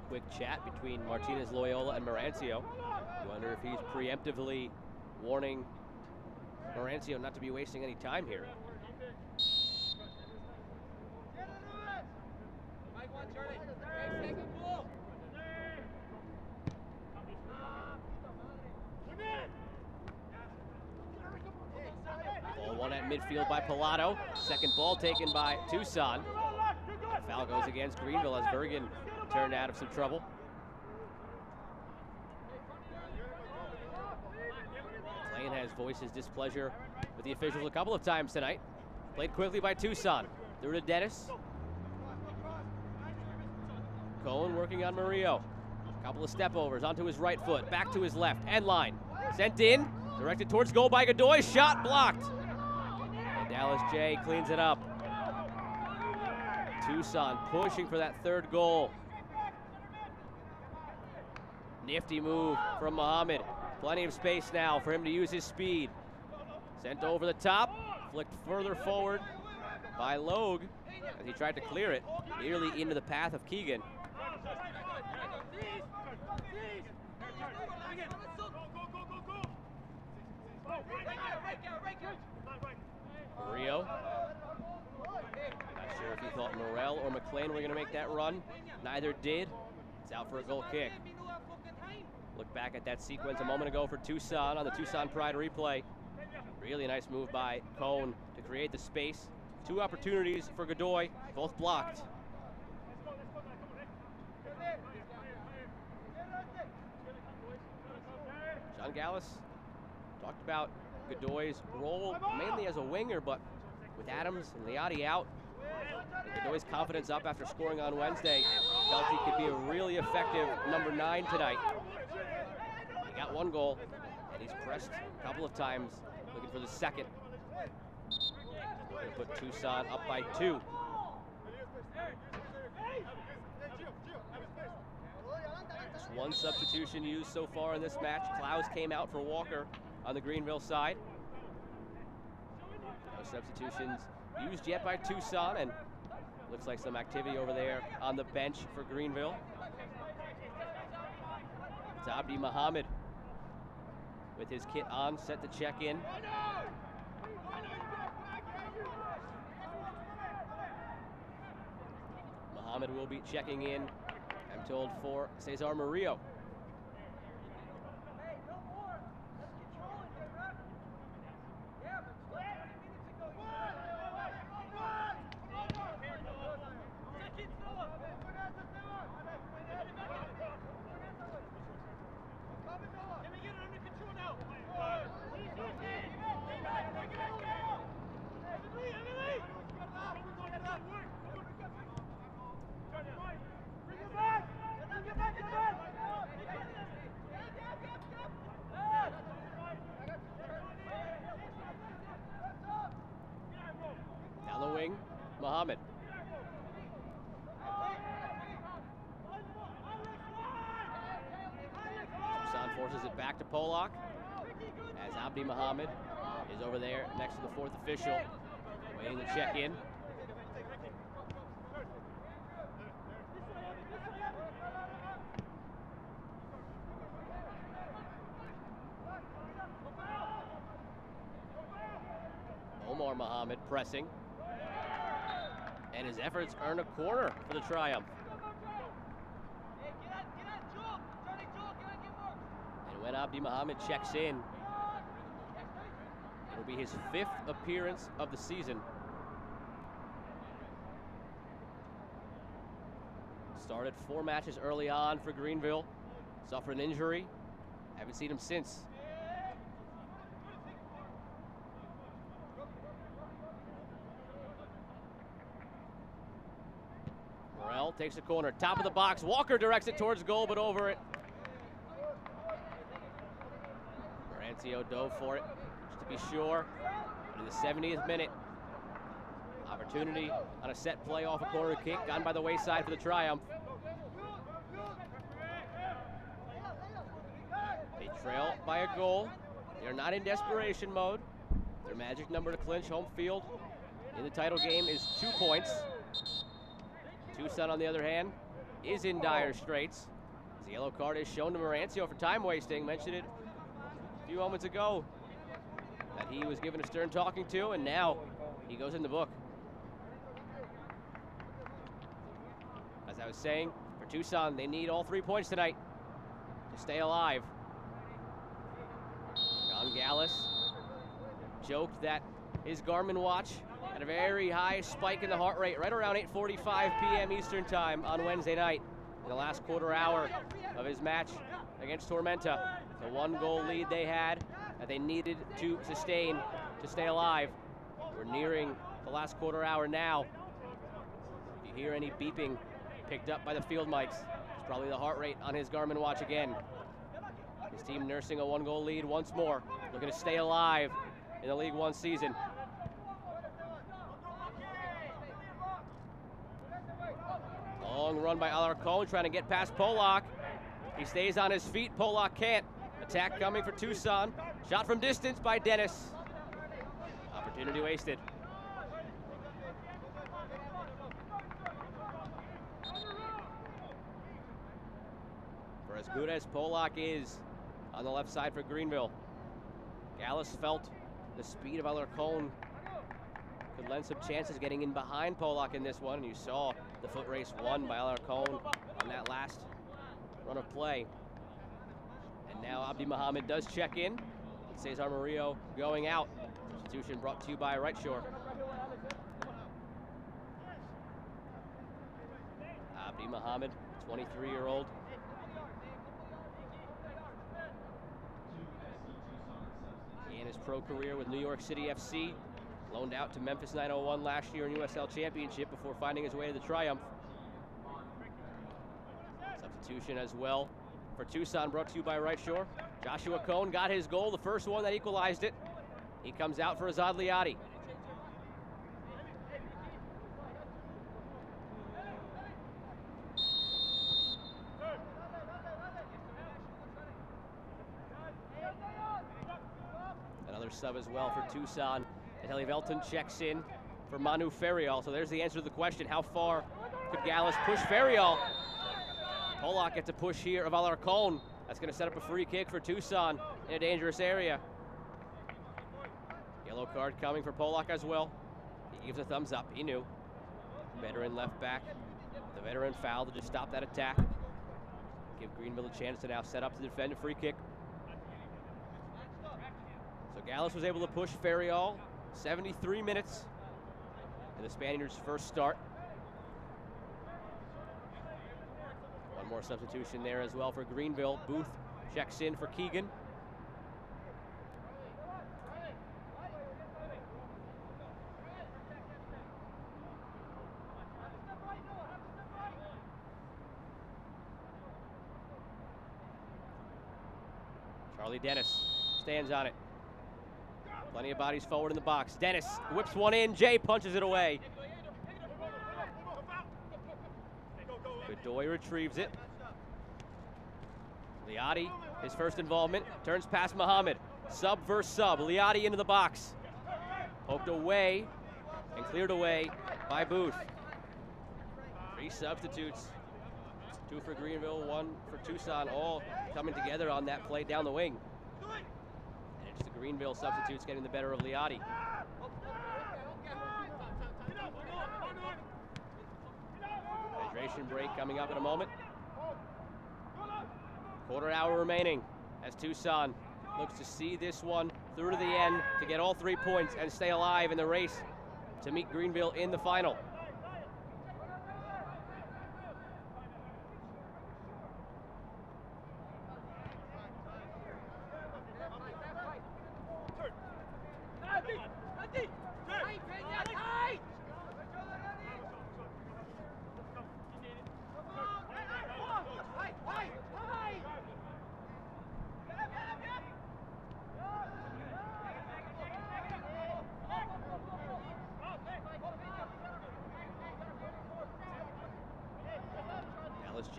Quick chat between Martinez Loyola and Marancio. You wonder if he's preemptively warning Marancio not to be wasting any time here. Ball one at midfield by Pilato. Second ball taken by Tucson. Foul goes against Greenville as Bergen turned out of some trouble. McLean has voiced his displeasure with the officials a couple of times tonight. Played quickly by Tucson. Through to Dennis. Cohen working on Murillo. Couple of step overs onto his right foot. Back to his left. End line. Sent in. Directed towards goal by Godoy. Shot blocked. And Dallas J cleans it up. Tucson pushing for that third goal. Nifty move from Muhammad. Plenty of space now for him to use his speed. Sent over the top. Flicked further forward by Logue as he tried to clear it. Nearly into the path of Keegan. Murillo. Not sure if he thought Morrell or McLean were going to make that run. Neither did. It's out for a goal kick. Look back at that sequence a moment ago for Tucson on the Tucson Pride replay. Really nice move by Cone to create the space. Two opportunities for Godoy, both blocked. John Gallus talked about Godoy's role mainly as a winger, but with Adams and Leotti out, and Godoy's confidence up after scoring on Wednesday, felt he could be a really effective number 9 tonight. He got one goal, and he's pressed a couple of times, looking for the second. Going to put Tucson up by 2. Just one substitution used so far in this match. Klaus came out for Walker on the Greenville side. No substitutions used yet by Tucson, and looks like some activity over there on the bench for Greenville. It's Abdi Muhammad with his kit on, set to check in. Muhammad will be checking in, I'm told, for Cesar Murillo. Down the wing, Muhammad. Tucson forces it back to Polak as Abdi Muhammad is over there next to the fourth official, waiting to check in. Omar Muhammad pressing, and his efforts earn a corner for the Triumph. And when Abdi Muhammad checks in, it'll be his 5th appearance of the season. Started 4 matches early on for Greenville, suffered an injury, haven't seen him since. Morrell takes the corner, top of the box. Walker directs it towards goal, but over it. Marancio dove for it, just to be sure. But in the 70th minute, opportunity on a set play off a corner kick, gone by the wayside for the Triumph. They trail by a goal. They are not in desperation mode. Their magic number to clinch home field in the title game is 2 points. Tucson, on the other hand, is in dire straits. The yellow card is shown to Marancio for time wasting. Mentioned it a few moments ago that he was given a stern talking to, and now he goes in the book. As I was saying, for Tucson, they need all 3 points tonight to stay alive. John Gallus joked that his Garmin watch had a very high spike in the heart rate right around 8:45 p.m. Eastern time on Wednesday night in the last quarter hour of his match against Tormenta. The 1-goal lead they had that they needed to sustain to stay alive. We're nearing the last quarter hour now. If you hear any beeping picked up by the field mics, it's probably the heart rate on his Garmin watch again. His team nursing a 1-goal lead once more, looking to stay alive in the League One season. Long run by Alarcon, trying to get past Polak. He stays on his feet, Polak can't. Attack coming for Tucson. Shot from distance by Dennis. Opportunity wasted. For as good as Polak is on the left side for Greenville, Gallus felt the speed of Alarcon could lend some chances getting in behind Polak in this one, and you saw the foot race won by Alarcon on that last run of play. And now Abdi Mohammed does check in. Cesar Murillo going out. Substitution brought to you by Right Shore. Abdi Mohammed, 23-year-old. Began his pro career with New York City FC. Loaned out to Memphis 901 last year in USL Championship before finding his way to the Triumph. Substitution as well for Tucson, brought to you by Right Shore. Joshua Cohn got his goal, the first one that equalized it. He comes out for Azad Liati. Another sub as well for Tucson. And Heli Velton checks in for Manu Ferriol. So there's the answer to the question. How far could Gallus push Ferriol? Polak gets a push here of Alarcon. That's going to set up a free kick for Tucson in a dangerous area. Yellow card coming for Polak as well. He gives a thumbs up. He knew. Veteran left back. The veteran foul to just stop that attack. Give Greenville a chance to now set up to defend a free kick. So Gallus was able to push Ferriol. 73 minutes in the Spaniards' first start. One more substitution there as well for Greenville. Booth checks in for Keegan. Charlie Dennis stands on it. Plenty of bodies forward in the box. Dennis whips one in. Jay punches it away. Godoy retrieves it. Liati, his first involvement, turns past Muhammad. Sub versus sub. Liati into the box. Poked away and cleared away by Booth. 3 substitutes. 2 for Greenville, 1 for Tucson, all coming together on that play down the wing. And it's the Greenville substitutes getting the better of Liati. Hydration break coming up in a moment. Quarter hour remaining as Tucson looks to see this one through to the end to get all 3 points and stay alive in the race to meet Greenville in the final.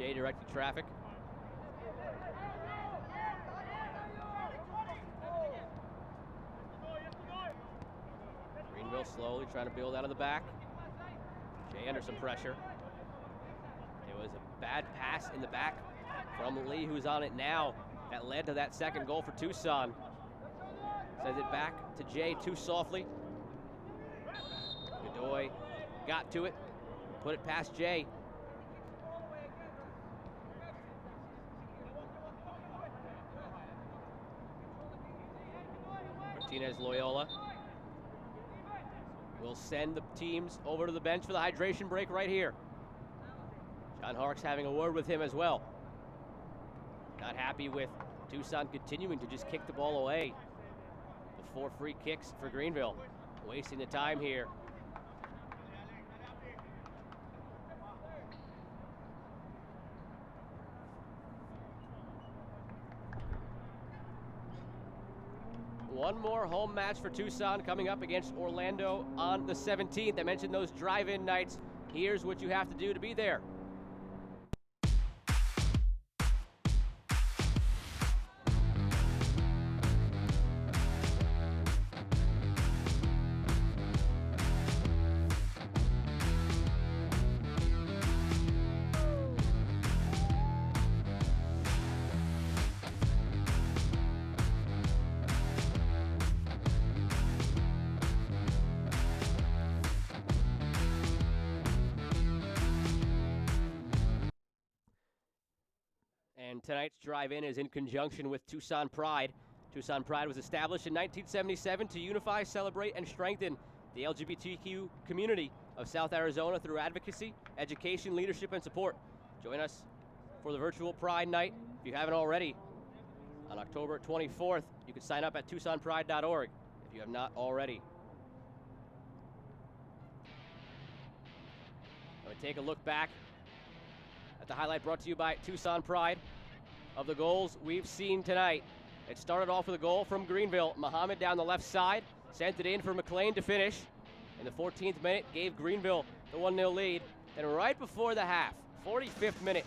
Jay directing traffic. Greenville slowly trying to build out of the back. Jay under some pressure. It was a bad pass in the back from Lee, who's on it now. That led to that second goal for Tucson. Sends it back to Jay too softly. Godoy got to it, put it past Jay. Martinez Loyola will send the teams over to the bench for the hydration break right here. John Hark's having a word with him as well. Not happy with Tucson continuing to just kick the ball away. The 4 free kicks for Greenville, wasting the time here. One more home match for Tucson coming up against Orlando on the 17th. I mentioned those drive-in nights. Here's what you have to do to be there. And tonight's drive-in is in conjunction with Tucson Pride. Tucson Pride was established in 1977 to unify, celebrate, and strengthen the LGBTQ community of South Arizona through advocacy, education, leadership, and support. Join us for the virtual Pride Night if you haven't already. On October 24th, you can sign up at TucsonPride.org if you have not already. I'm going to take a look back at the highlight brought to you by Tucson Pride of the goals we've seen tonight. It started off with a goal from Greenville. Muhammad down the left side, sent it in for McLean to finish. In the 14th minute, gave Greenville the 1-0 lead. Then right before the half, 45th minute,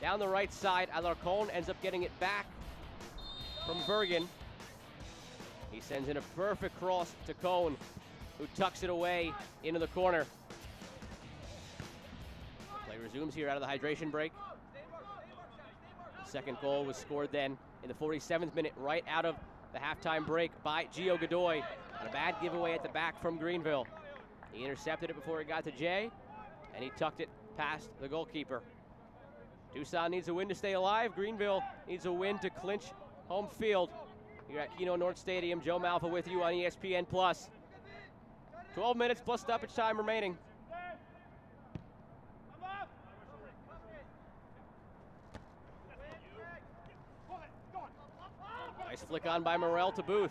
down the right side, Alarcon ends up getting it back from Bergen. He sends in a perfect cross to Cohn, who tucks it away into the corner. Play resumes here out of the hydration break. The second goal was scored then in the 47th minute, right out of the halftime break by Gio Godoy. And a bad giveaway at the back from Greenville. He intercepted it before it got to Jay, and he tucked it past the goalkeeper. Tucson needs a win to stay alive. Greenville needs a win to clinch home field. Here at Keno North Stadium, Joe Malfa with you on ESPN+. 12 minutes plus stoppage time remaining. Nice flick on by Morrell to Booth.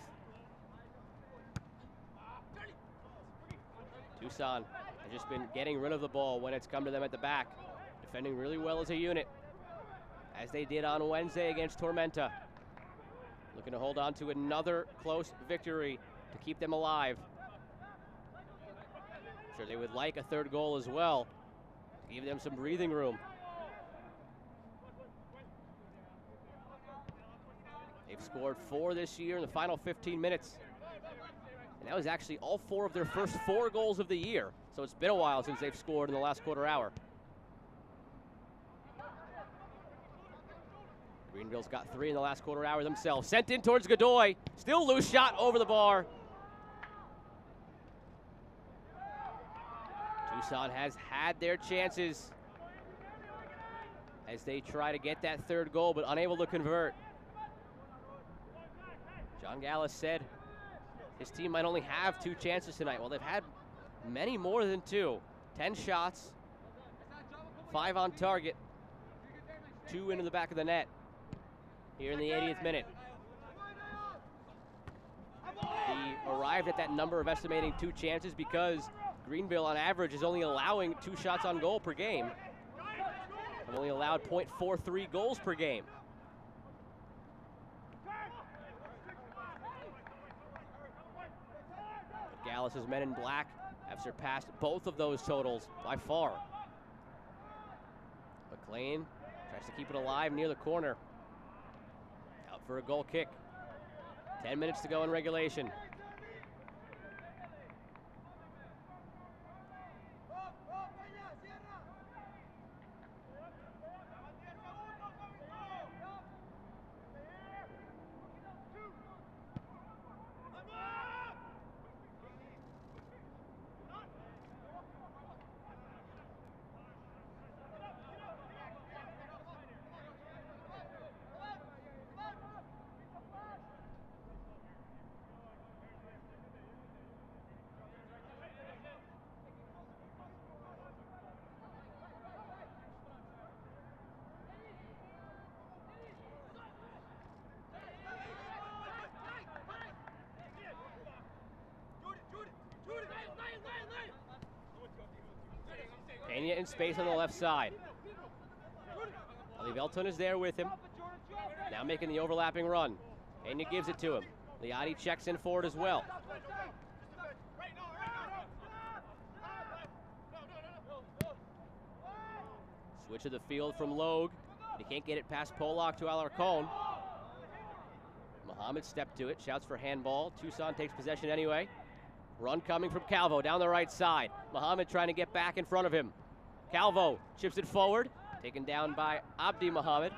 Tucson has just been getting rid of the ball when it's come to them at the back. Defending really well as a unit, as they did on Wednesday against Tormenta. Looking to hold on to another close victory to keep them alive. I'm sure they would like a third goal as well, to give them some breathing room. They've scored 4 this year in the final 15 minutes. And that was actually all 4 of their first 4 goals of the year. So it's been a while since they've scored in the last quarter hour. Greenville's got 3 in the last quarter hour themselves. Sent in towards Godoy. Still loose shot over the bar. Tucson has had their chances as they try to get that third goal, but unable to convert. John Gallus said his team might only have 2 chances tonight. Well, they've had many more than 2. 10 shots, 5 on target, 2 into the back of the net here in the 80th minute. He arrived at that number of estimating 2 chances because Greenville on average is only allowing 2 shots on goal per game. They've only allowed .43 goals per game. Gallus's men in black have surpassed both of those totals by far. McLean tries to keep it alive near the corner. Out for a goal kick. 10 minutes to go in regulation. Pena in space on the left side. Elton is there with him. Now making the overlapping run. Pena gives it to him. Liati checks in forward as well. Switch of the field from Logue. He can't get it past Pollock to Alarcon. Muhammad stepped to it, shouts for handball. Tucson takes possession anyway. Run coming from Calvo down the right side. Muhammad trying to get back in front of him. Calvo chips it forward, taken down by Abdi Muhammad.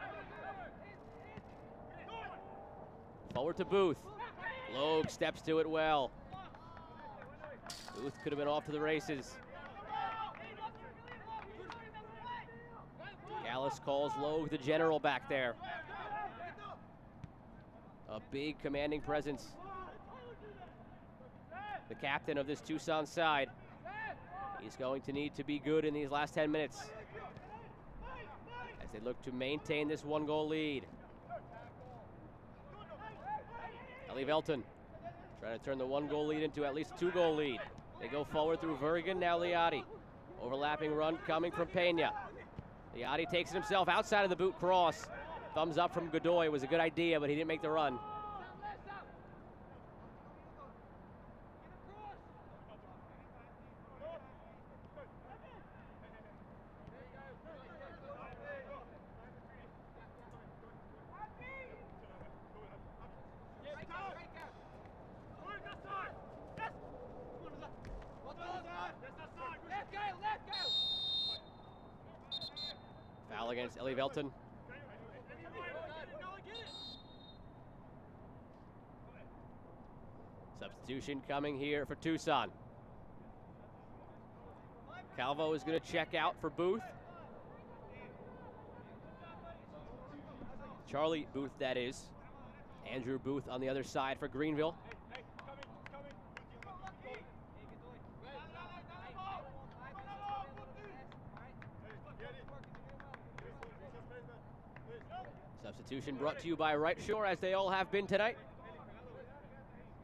Forward to Booth. Logue steps to it well. Booth could have been off to the races. Gallus calls Logue the general back there. A big commanding presence. The captain of this Tucson side. He's going to need to be good in these last 10 minutes as they look to maintain this 1-goal lead. Elton trying to turn the 1-goal lead into at least a 2-goal lead. They go forward through Vergan, now Liati. Overlapping run coming from Pena. Liati takes it himself outside of the boot cross. Thumbs up from Godoy. It was a good idea, but he didn't make the run. Foul against Elton. Substitution coming here for Tucson. Calvo is going to check out for Booth. Charlie Booth, that is. Andrew Booth on the other side for Greenville. Substitution brought to you by Right Shore, as they all have been tonight.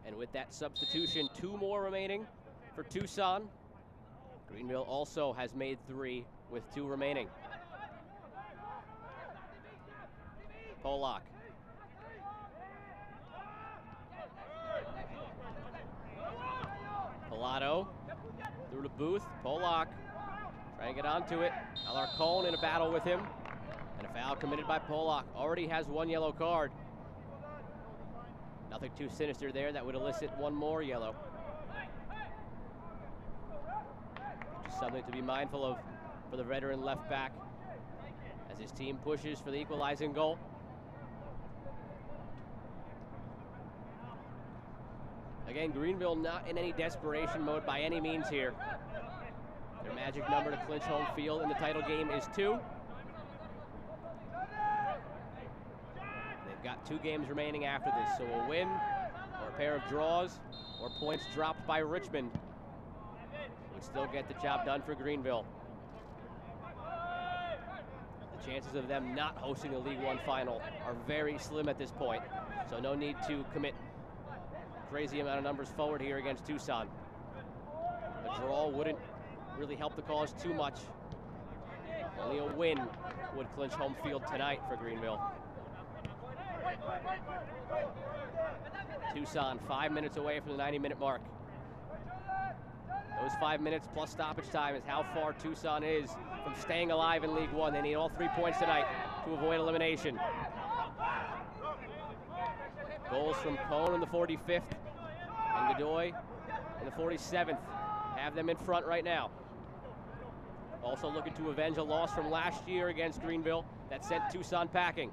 And with that substitution, 2 more remaining for Tucson. Greenville also has made 3 with 2 remaining. Pollock. Pilato through to Booth. Pollock trying to get onto it. Alarcon in a battle with him. And a foul committed by Pollock. Already has 1 yellow card. Nothing too sinister there that would elicit 1 more yellow. Just something to be mindful of for the veteran left back as his team pushes for the equalizing goal. Again, Greenville not in any desperation mode by any means here. Their magic number to clinch home field in the title game is 2. They've got 2 games remaining after this, so a win or a pair of draws or points dropped by Richmond would still get the job done for Greenville. The chances of them not hosting the League One final are very slim at this point, so no need to commit crazy amount of numbers forward here against Tucson. A draw wouldn't really help the cause too much. Only a win would clinch home field tonight for Greenville. Tucson 5 minutes away from the 90-minute mark. Those 5 minutes plus stoppage time is how far Tucson is from staying alive in League One. They need all 3 points tonight to avoid elimination. Goals from Cone in the 45th and Godoy in the 47th. Have them in front right now. Also looking to avenge a loss from last year against Greenville that sent Tucson packing.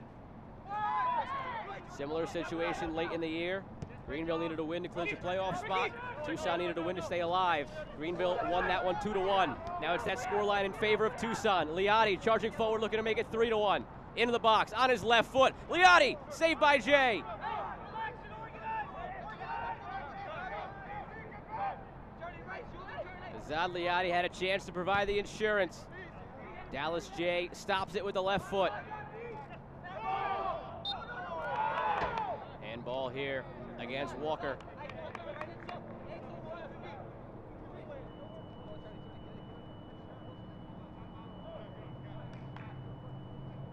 Similar situation late in the year. Greenville needed a win to clinch a playoff spot. Tucson needed a win to stay alive. Greenville won that one 2-1. Now it's that scoreline in favor of Tucson. Liotti charging forward, looking to make it 3-1. Into the box, on his left foot. Liotti, saved by Jay. Azad Liotti had a chance to provide the insurance. Dallas Jay stops it with the left foot. Handball here against Walker.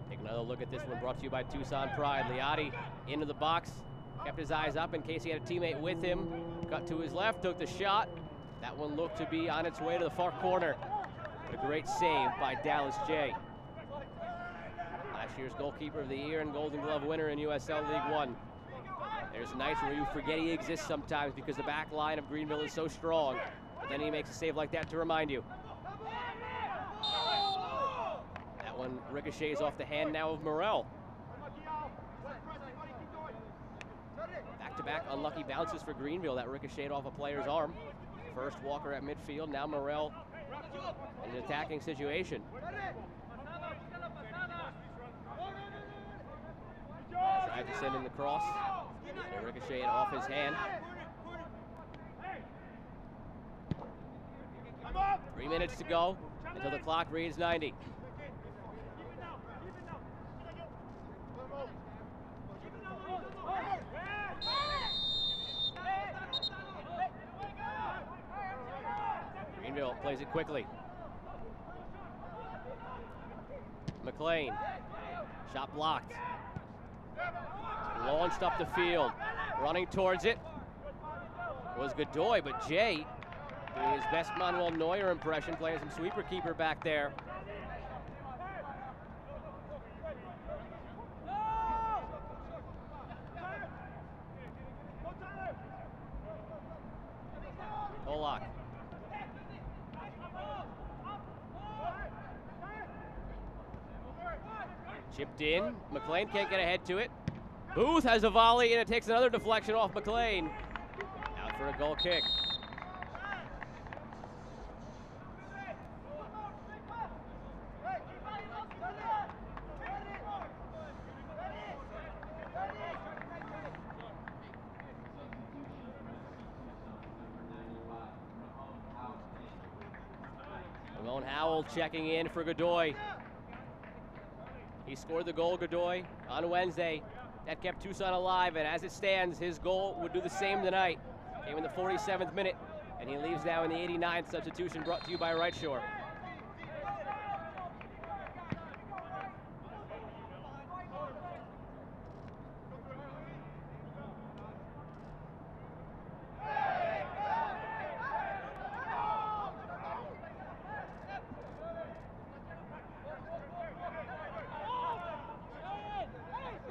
Take another look at this one, brought to you by Tucson Pride. Liotti into the box, kept his eyes up in case he had a teammate with him. Cut to his left, took the shot. That one looked to be on its way to the far corner. But a great save by Dallas Jay. Last year's goalkeeper of the year and Golden Glove winner in USL League One. There's nights where you forget he exists sometimes because the back line of Greenville is so strong. But then he makes a save like that to remind you. That one ricochets off the hand now of Morel. Back-to-back unlucky bounces for Greenville that ricocheted off a player's arm. First Walker at midfield, now Morel in an attacking situation. Tried to send in the cross. It ricocheted off his hand. 3 minutes to go until the clock reads 90. Greenville plays it quickly. McLean, shot blocked. Launched up the field, running towards it was Godoy, but Jay doing his best Manuel Neuer impression, playing some sweeper keeper back there. Polak. Chipped in. McLean can't get ahead to it. Booth has a volley, and it takes another deflection off McLean. Out for a goal kick. Ramon Howell checking in for Godoy. He scored the goal, Godoy, on Wednesday. That kept Tucson alive, and as it stands, his goal would do the same tonight. Came in the 47th minute, and he leaves now in the 89th substitution, brought to you by Right Shore.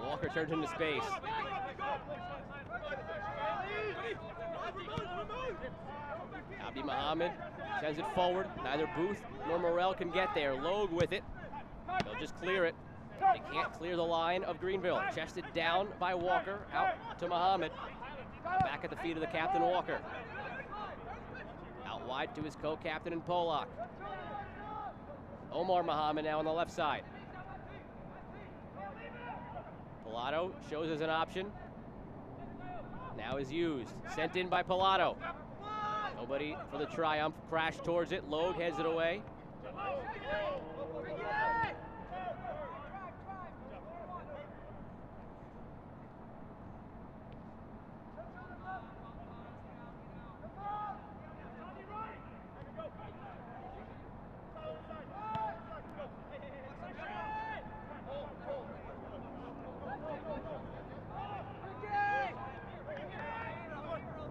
Walker turns into space. Abdi Muhammad sends it forward. Neither Booth nor Morel can get there. Logue with it. They'll just clear it. They can't clear the line of Greenville. Chested down by Walker. Out to Muhammad. Back at the feet of the captain, Walker. Out wide to his co-captain in Polak. Omar Muhammad now on the left side. Pilato shows as an option. Now is used. Sent in by Pilato. Nobody for the triumph. Crash towards it. Logue heads it away.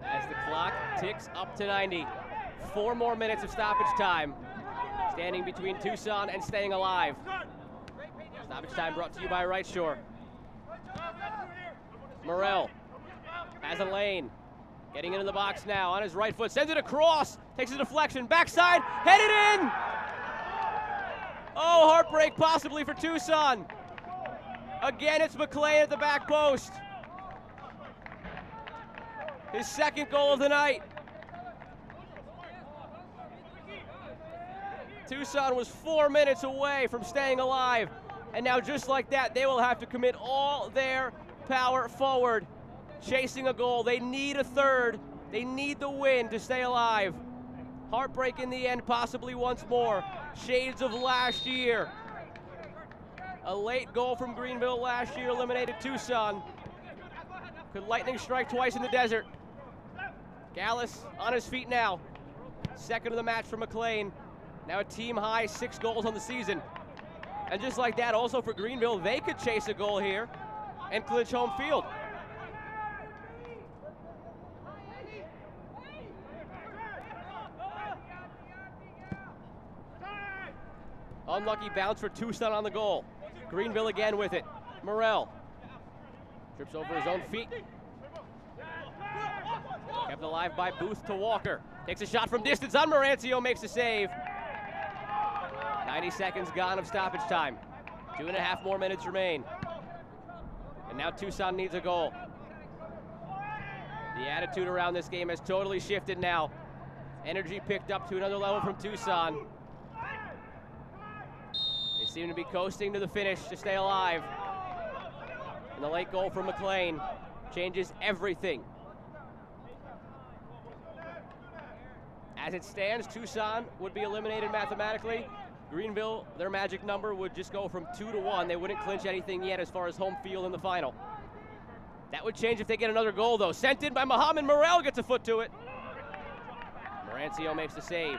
As the clock ticks up to 90. 4 more minutes of stoppage time, standing between Tucson and staying alive. Stoppage time brought to you by Right Shore. Morrell has a lane, getting into the box now on his right foot, sends it across, takes a deflection, backside, headed in! Oh, heartbreak possibly for Tucson. Again, it's McLean at the back post. His second goal of the night. Tucson was 4 minutes away from staying alive. And now just like that, they will have to commit all their power forward, chasing a goal. They need a third. They need the win to stay alive. Heartbreak in the end, possibly once more. Shades of last year. A late goal from Greenville last year eliminated Tucson. Could lightning strike twice in the desert? Gallus on his feet now. Second of the match for McLean. Now a team high 6 goals on the season. And just like that, also for Greenville, they could chase a goal here and clinch home field. Unlucky bounce for Tucson on the goal. Greenville again with it. Morrell trips over his own feet. Kept alive by Booth to Walker. Takes a shot from distance on Marancio, makes a save. 90 seconds gone of stoppage time. 2.5 more minutes remain. And now Tucson needs a goal. The attitude around this game has totally shifted now. Energy picked up to another level from Tucson. They seem to be coasting to the finish to stay alive. And the late goal from McLean changes everything. As it stands, Tucson would be eliminated mathematically. Greenville, their magic number would just go from 2 to 1. They wouldn't clinch anything yet as far as home field in the final. That would change if they get another goal, though. Sent in by Muhammad. Morrell gets a foot to it. Marancio makes the save.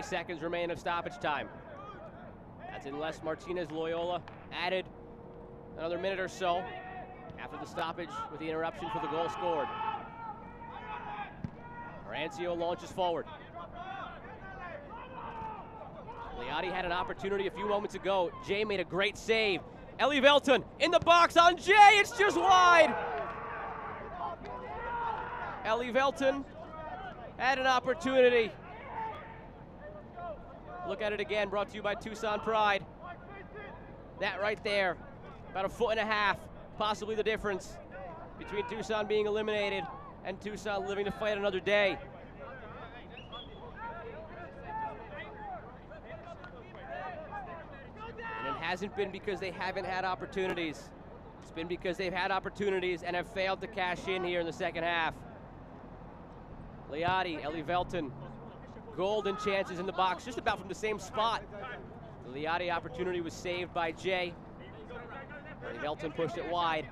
Seconds remain of stoppage time. That's unless Martinez Loyola added another minute or so after the stoppage with the interruption for the goal scored. Marancio launches forward. Liotti had an opportunity a few moments ago. Jay made a great save. Ellie Velton in the box on Jay. It's just wide. Ellie Velton had an opportunity. Look at it again, brought to you by Tucson Pride. That right there, about 1.5 feet, possibly the difference between Tucson being eliminated and Tucson living to fight another day. And it hasn't been because they haven't had opportunities. It's been because they've had opportunities and have failed to cash in here in the second half. Liotti, Ellie Velton, golden chances in the box, just about from the same spot. The Liotti opportunity was saved by Jay. Velton pushed it wide.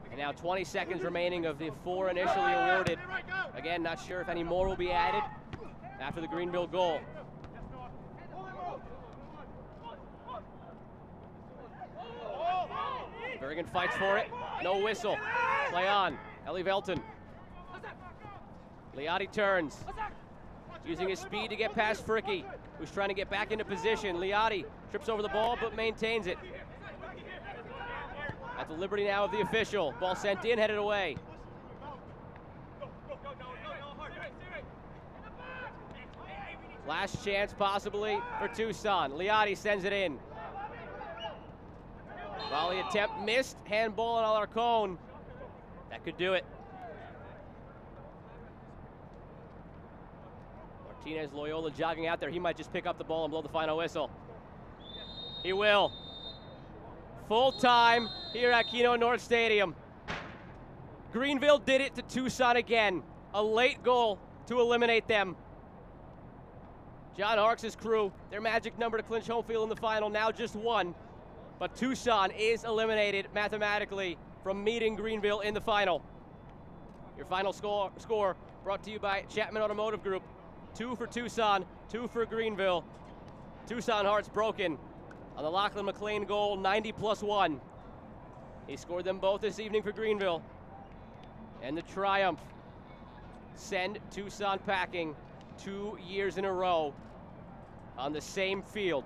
And now 20 seconds remaining of the 4 initially awarded. Again, not sure if any more will be added after the Greenville goal. Bergen fights for it. No whistle. Play on. Ellie Velton. Liotti turns. Using his speed to get past Fricke, who's trying to get back into position. Liotti trips over the ball, but maintains it. At the liberty now of the official. Ball sent in, headed away. Last chance possibly for Tucson. Liotti sends it in. Volley attempt missed. Handball on Alarcon. That could do it. Martinez Loyola jogging out there. He might just pick up the ball and blow the final whistle. He will. Full time here at Keno North Stadium. Greenville did it to Tucson again. A late goal to eliminate them. John Harks' crew, their magic number to clinch home field in the final, now just 1. But Tucson is eliminated mathematically from meeting Greenville in the final. Your final score, brought to you by Chapman Automotive Group. 2 for Tucson, 2 for Greenville. Tucson hearts broken on the Lachlan McLean goal, 90+1. He scored them both this evening for Greenville. And the triumph send Tucson packing 2 years in a row on the same field.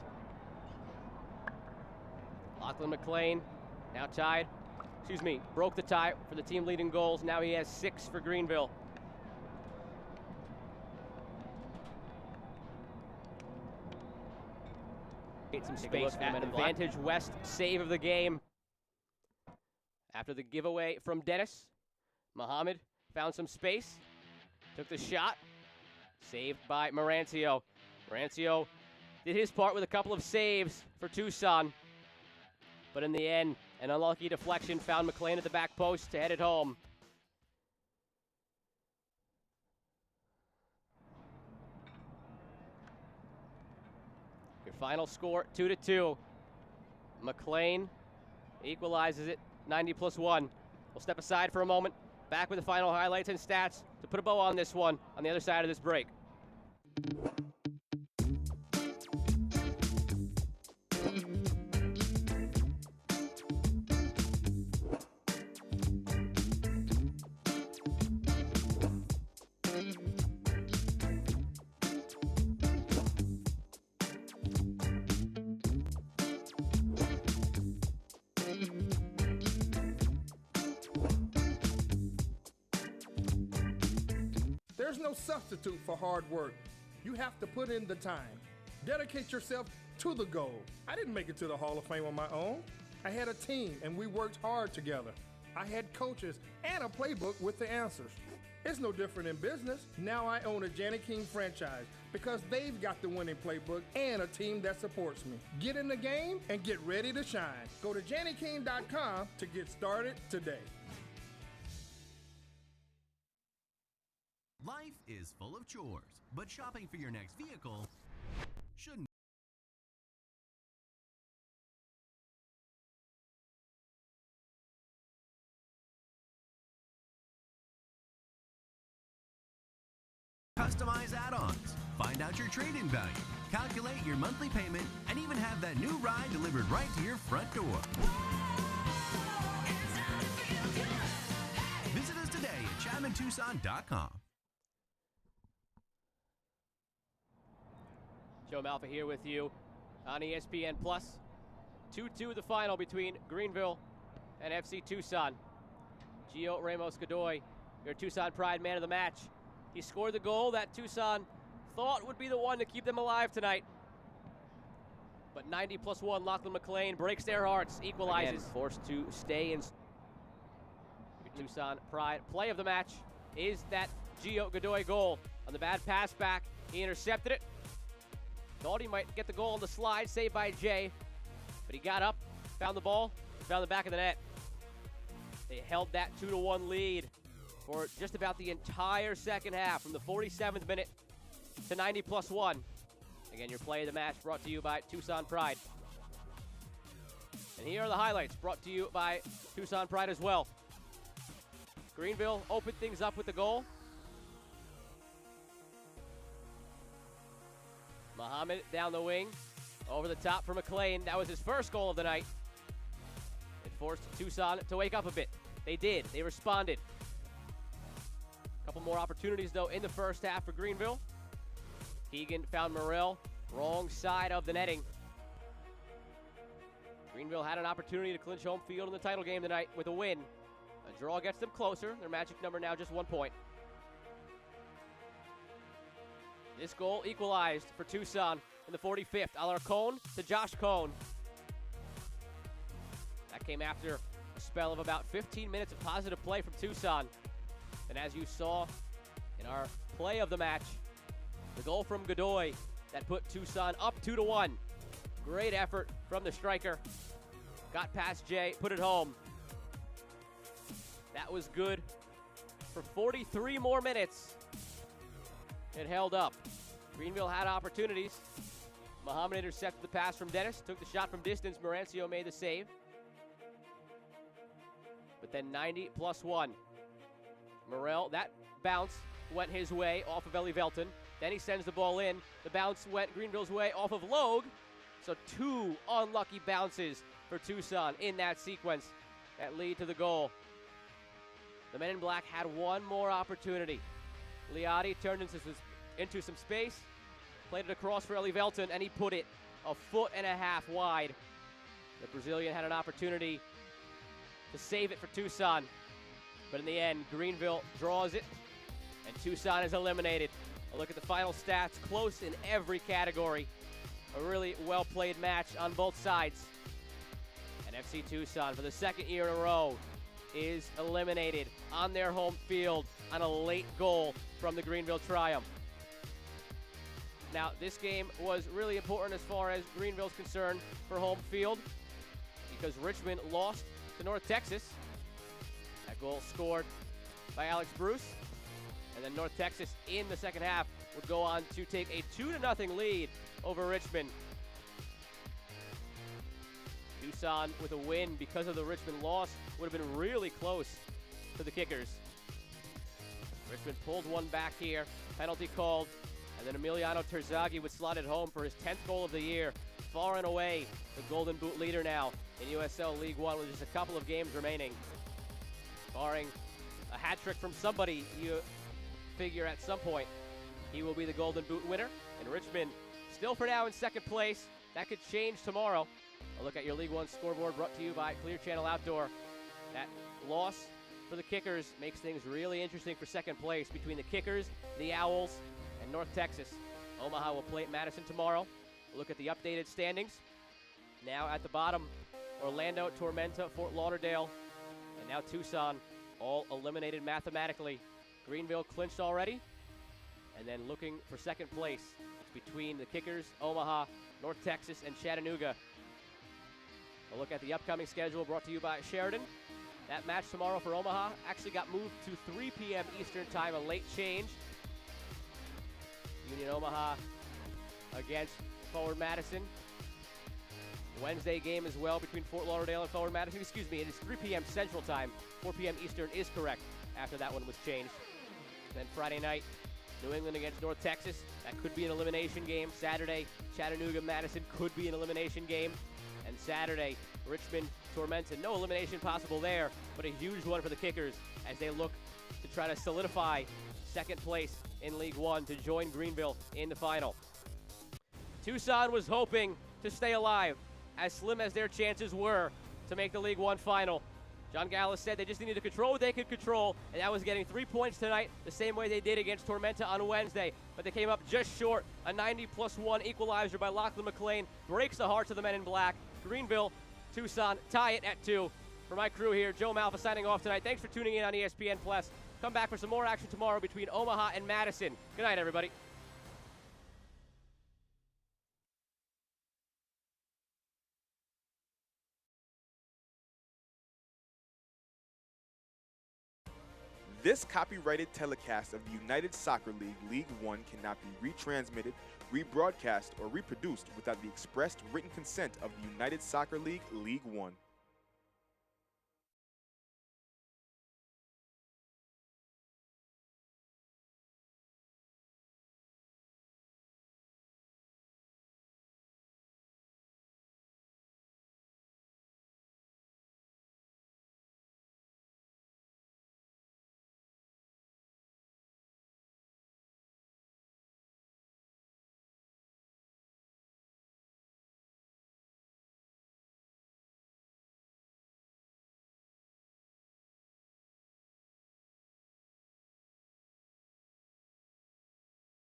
Lachlan McLean now broke the tie for the team leading goals. Now he has 6 for Greenville. Some space for an Advantage West save of the game. After the giveaway from Dennis, Muhammad found some space, took the shot, saved by Marancio. Marancio did his part with a couple of saves for Tucson, but in the end, an unlucky deflection found McLean at the back post to head it home. Your final score, 2-2. McLean equalizes it, 90+1. We'll step aside for a moment. Back with the final highlights and stats to put a bow on this one on the other side of this break. There's no substitute for hard work. You have to put in the time. Dedicate yourself to the goal. I didn't make it to the Hall of Fame on my own. I had a team and we worked hard together. I had coaches and a playbook with the answers. It's no different in business. Now I own a Janny King franchise because they've got the winning playbook and a team that supports me. Get in the game and get ready to shine. Go to JannyKing.com to get started today. Life is full of chores, but shopping for your next vehicle shouldn't. Customize add-ons, find out your trade-in value, calculate your monthly payment, and even have that new ride delivered right to your front door. Visit us today at ChapmanTucson.com. Joe Malfa here with you on ESPN+. 2-2 the final between Greenville and FC Tucson. Gio Ramos-Godoy, your Tucson Pride man of the match. He scored the goal that Tucson thought would be the one to keep them alive tonight. But 90+1, Lachlan McLean breaks their hearts, equalizes. Again, forced to stay in. Your Tucson Pride play of the match is that Gio Godoy goal. On the bad pass back, he intercepted it. Thought he might get the goal on the slide, saved by Jay. But he got up, found the ball, found the back of the net. They held that 2-1 lead for just about the entire second half, from the 47th minute to 90+1. Again, your play of the match brought to you by Tucson Pride. And here are the highlights brought to you by Tucson Pride as well. Greenville opened things up with the goal. Muhammad down the wing, over the top for McLean. That was his first goal of the night. It forced Tucson to wake up a bit. They did. They responded. A couple more opportunities, though, in the first half for Greenville. Keegan found Morrell, wrong side of the netting. Greenville had an opportunity to clinch home field in the title game tonight with a win. A draw gets them closer. Their magic number now just 1 point. This goal equalized for Tucson in the 45th. Alarcon to Josh Cohn. That came after a spell of about 15 minutes of positive play from Tucson. And as you saw in our play of the match, the goal from Godoy that put Tucson up 2-1. Great effort from the striker. Got past Jay, put it home. That was good for 43 more minutes. It held up. Greenville had opportunities. Muhammad intercepted the pass from Dennis, took the shot from distance. Marancio made the save. But then 90+1. Morrell, that bounce went his way off of Ellie Velton. Then he sends the ball in. The bounce went Greenville's way off of Logue. So 2 unlucky bounces for Tucson in that sequence that lead to the goal. The men in black had one more opportunity. Liotti turned into some space, played it across for Ellie Velton, and he put it a 1.5 feet wide. The Brazilian had an opportunity to save it for Tucson, but in the end, Greenville draws it, and Tucson is eliminated. A look at the final stats, close in every category. A really well-played match on both sides. And FC Tucson, for the second year in a row, is eliminated on their home field on a late goal from the Greenville Triumph. Now, this game was really important as far as Greenville's concerned for home field because Richmond lost to North Texas. That goal scored by Alex Bruce. And then North Texas in the second half would go on to take a 2-0 lead over Richmond. Tucson with a win because of the Richmond loss would have been really close to the Kickers. Richmond pulled one back here, penalty called, and then Emiliano Terzaghi would slot it home for his 10th goal of the year. Far and away the Golden Boot leader now in USL League One with just a couple of games remaining. Barring a hat trick from somebody, you figure at some point he will be the Golden Boot winner. And Richmond still for now in second place. That could change tomorrow. A look at your League One scoreboard brought to you by Clear Channel Outdoor. That loss for the Kickers makes things really interesting for second place between the Kickers, the Owls, and North Texas. Omaha will play at Madison tomorrow. A look at the updated standings. Now at the bottom, Orlando, Tormenta, Fort Lauderdale, and now Tucson, all eliminated mathematically. Greenville clinched already, and then looking for second place. It's between the Kickers, Omaha, North Texas, and Chattanooga. A look at the upcoming schedule brought to you by Sheridan. That match tomorrow for Omaha actually got moved to 3 p.m. Eastern time, a late change. Union Omaha against Forward Madison. Wednesday game as well between Fort Lauderdale and Forward Madison. Excuse me, it is 3 p.m. Central Time. 4 p.m. Eastern is correct after that one was changed. Then Friday night, New England against North Texas. That could be an elimination game. Saturday, Chattanooga-Madison could be an elimination game. And Saturday, Richmond, Tormenta. No elimination possible there, but a huge one for the Kickers as they look to try to solidify second place in League One to join Greenville in the final. Tucson was hoping to stay alive, as slim as their chances were to make the League One final. John Gallis said they just needed to control what they could control, and that was getting 3 points tonight, the same way they did against Tormenta on Wednesday. But they came up just short. A 90+1 equalizer by Lachlan McLean breaks the hearts of the men in black. Greenville, Tucson tie it at 2. For my crew here, Joe Malfa signing off tonight. Thanks for tuning in on ESPN+. Come back for some more action tomorrow between Omaha and Madison. Good night, everybody. This copyrighted telecast of the United Soccer League League One cannot be retransmitted, rebroadcast, or reproduced without the expressed written consent of the United Soccer League League One.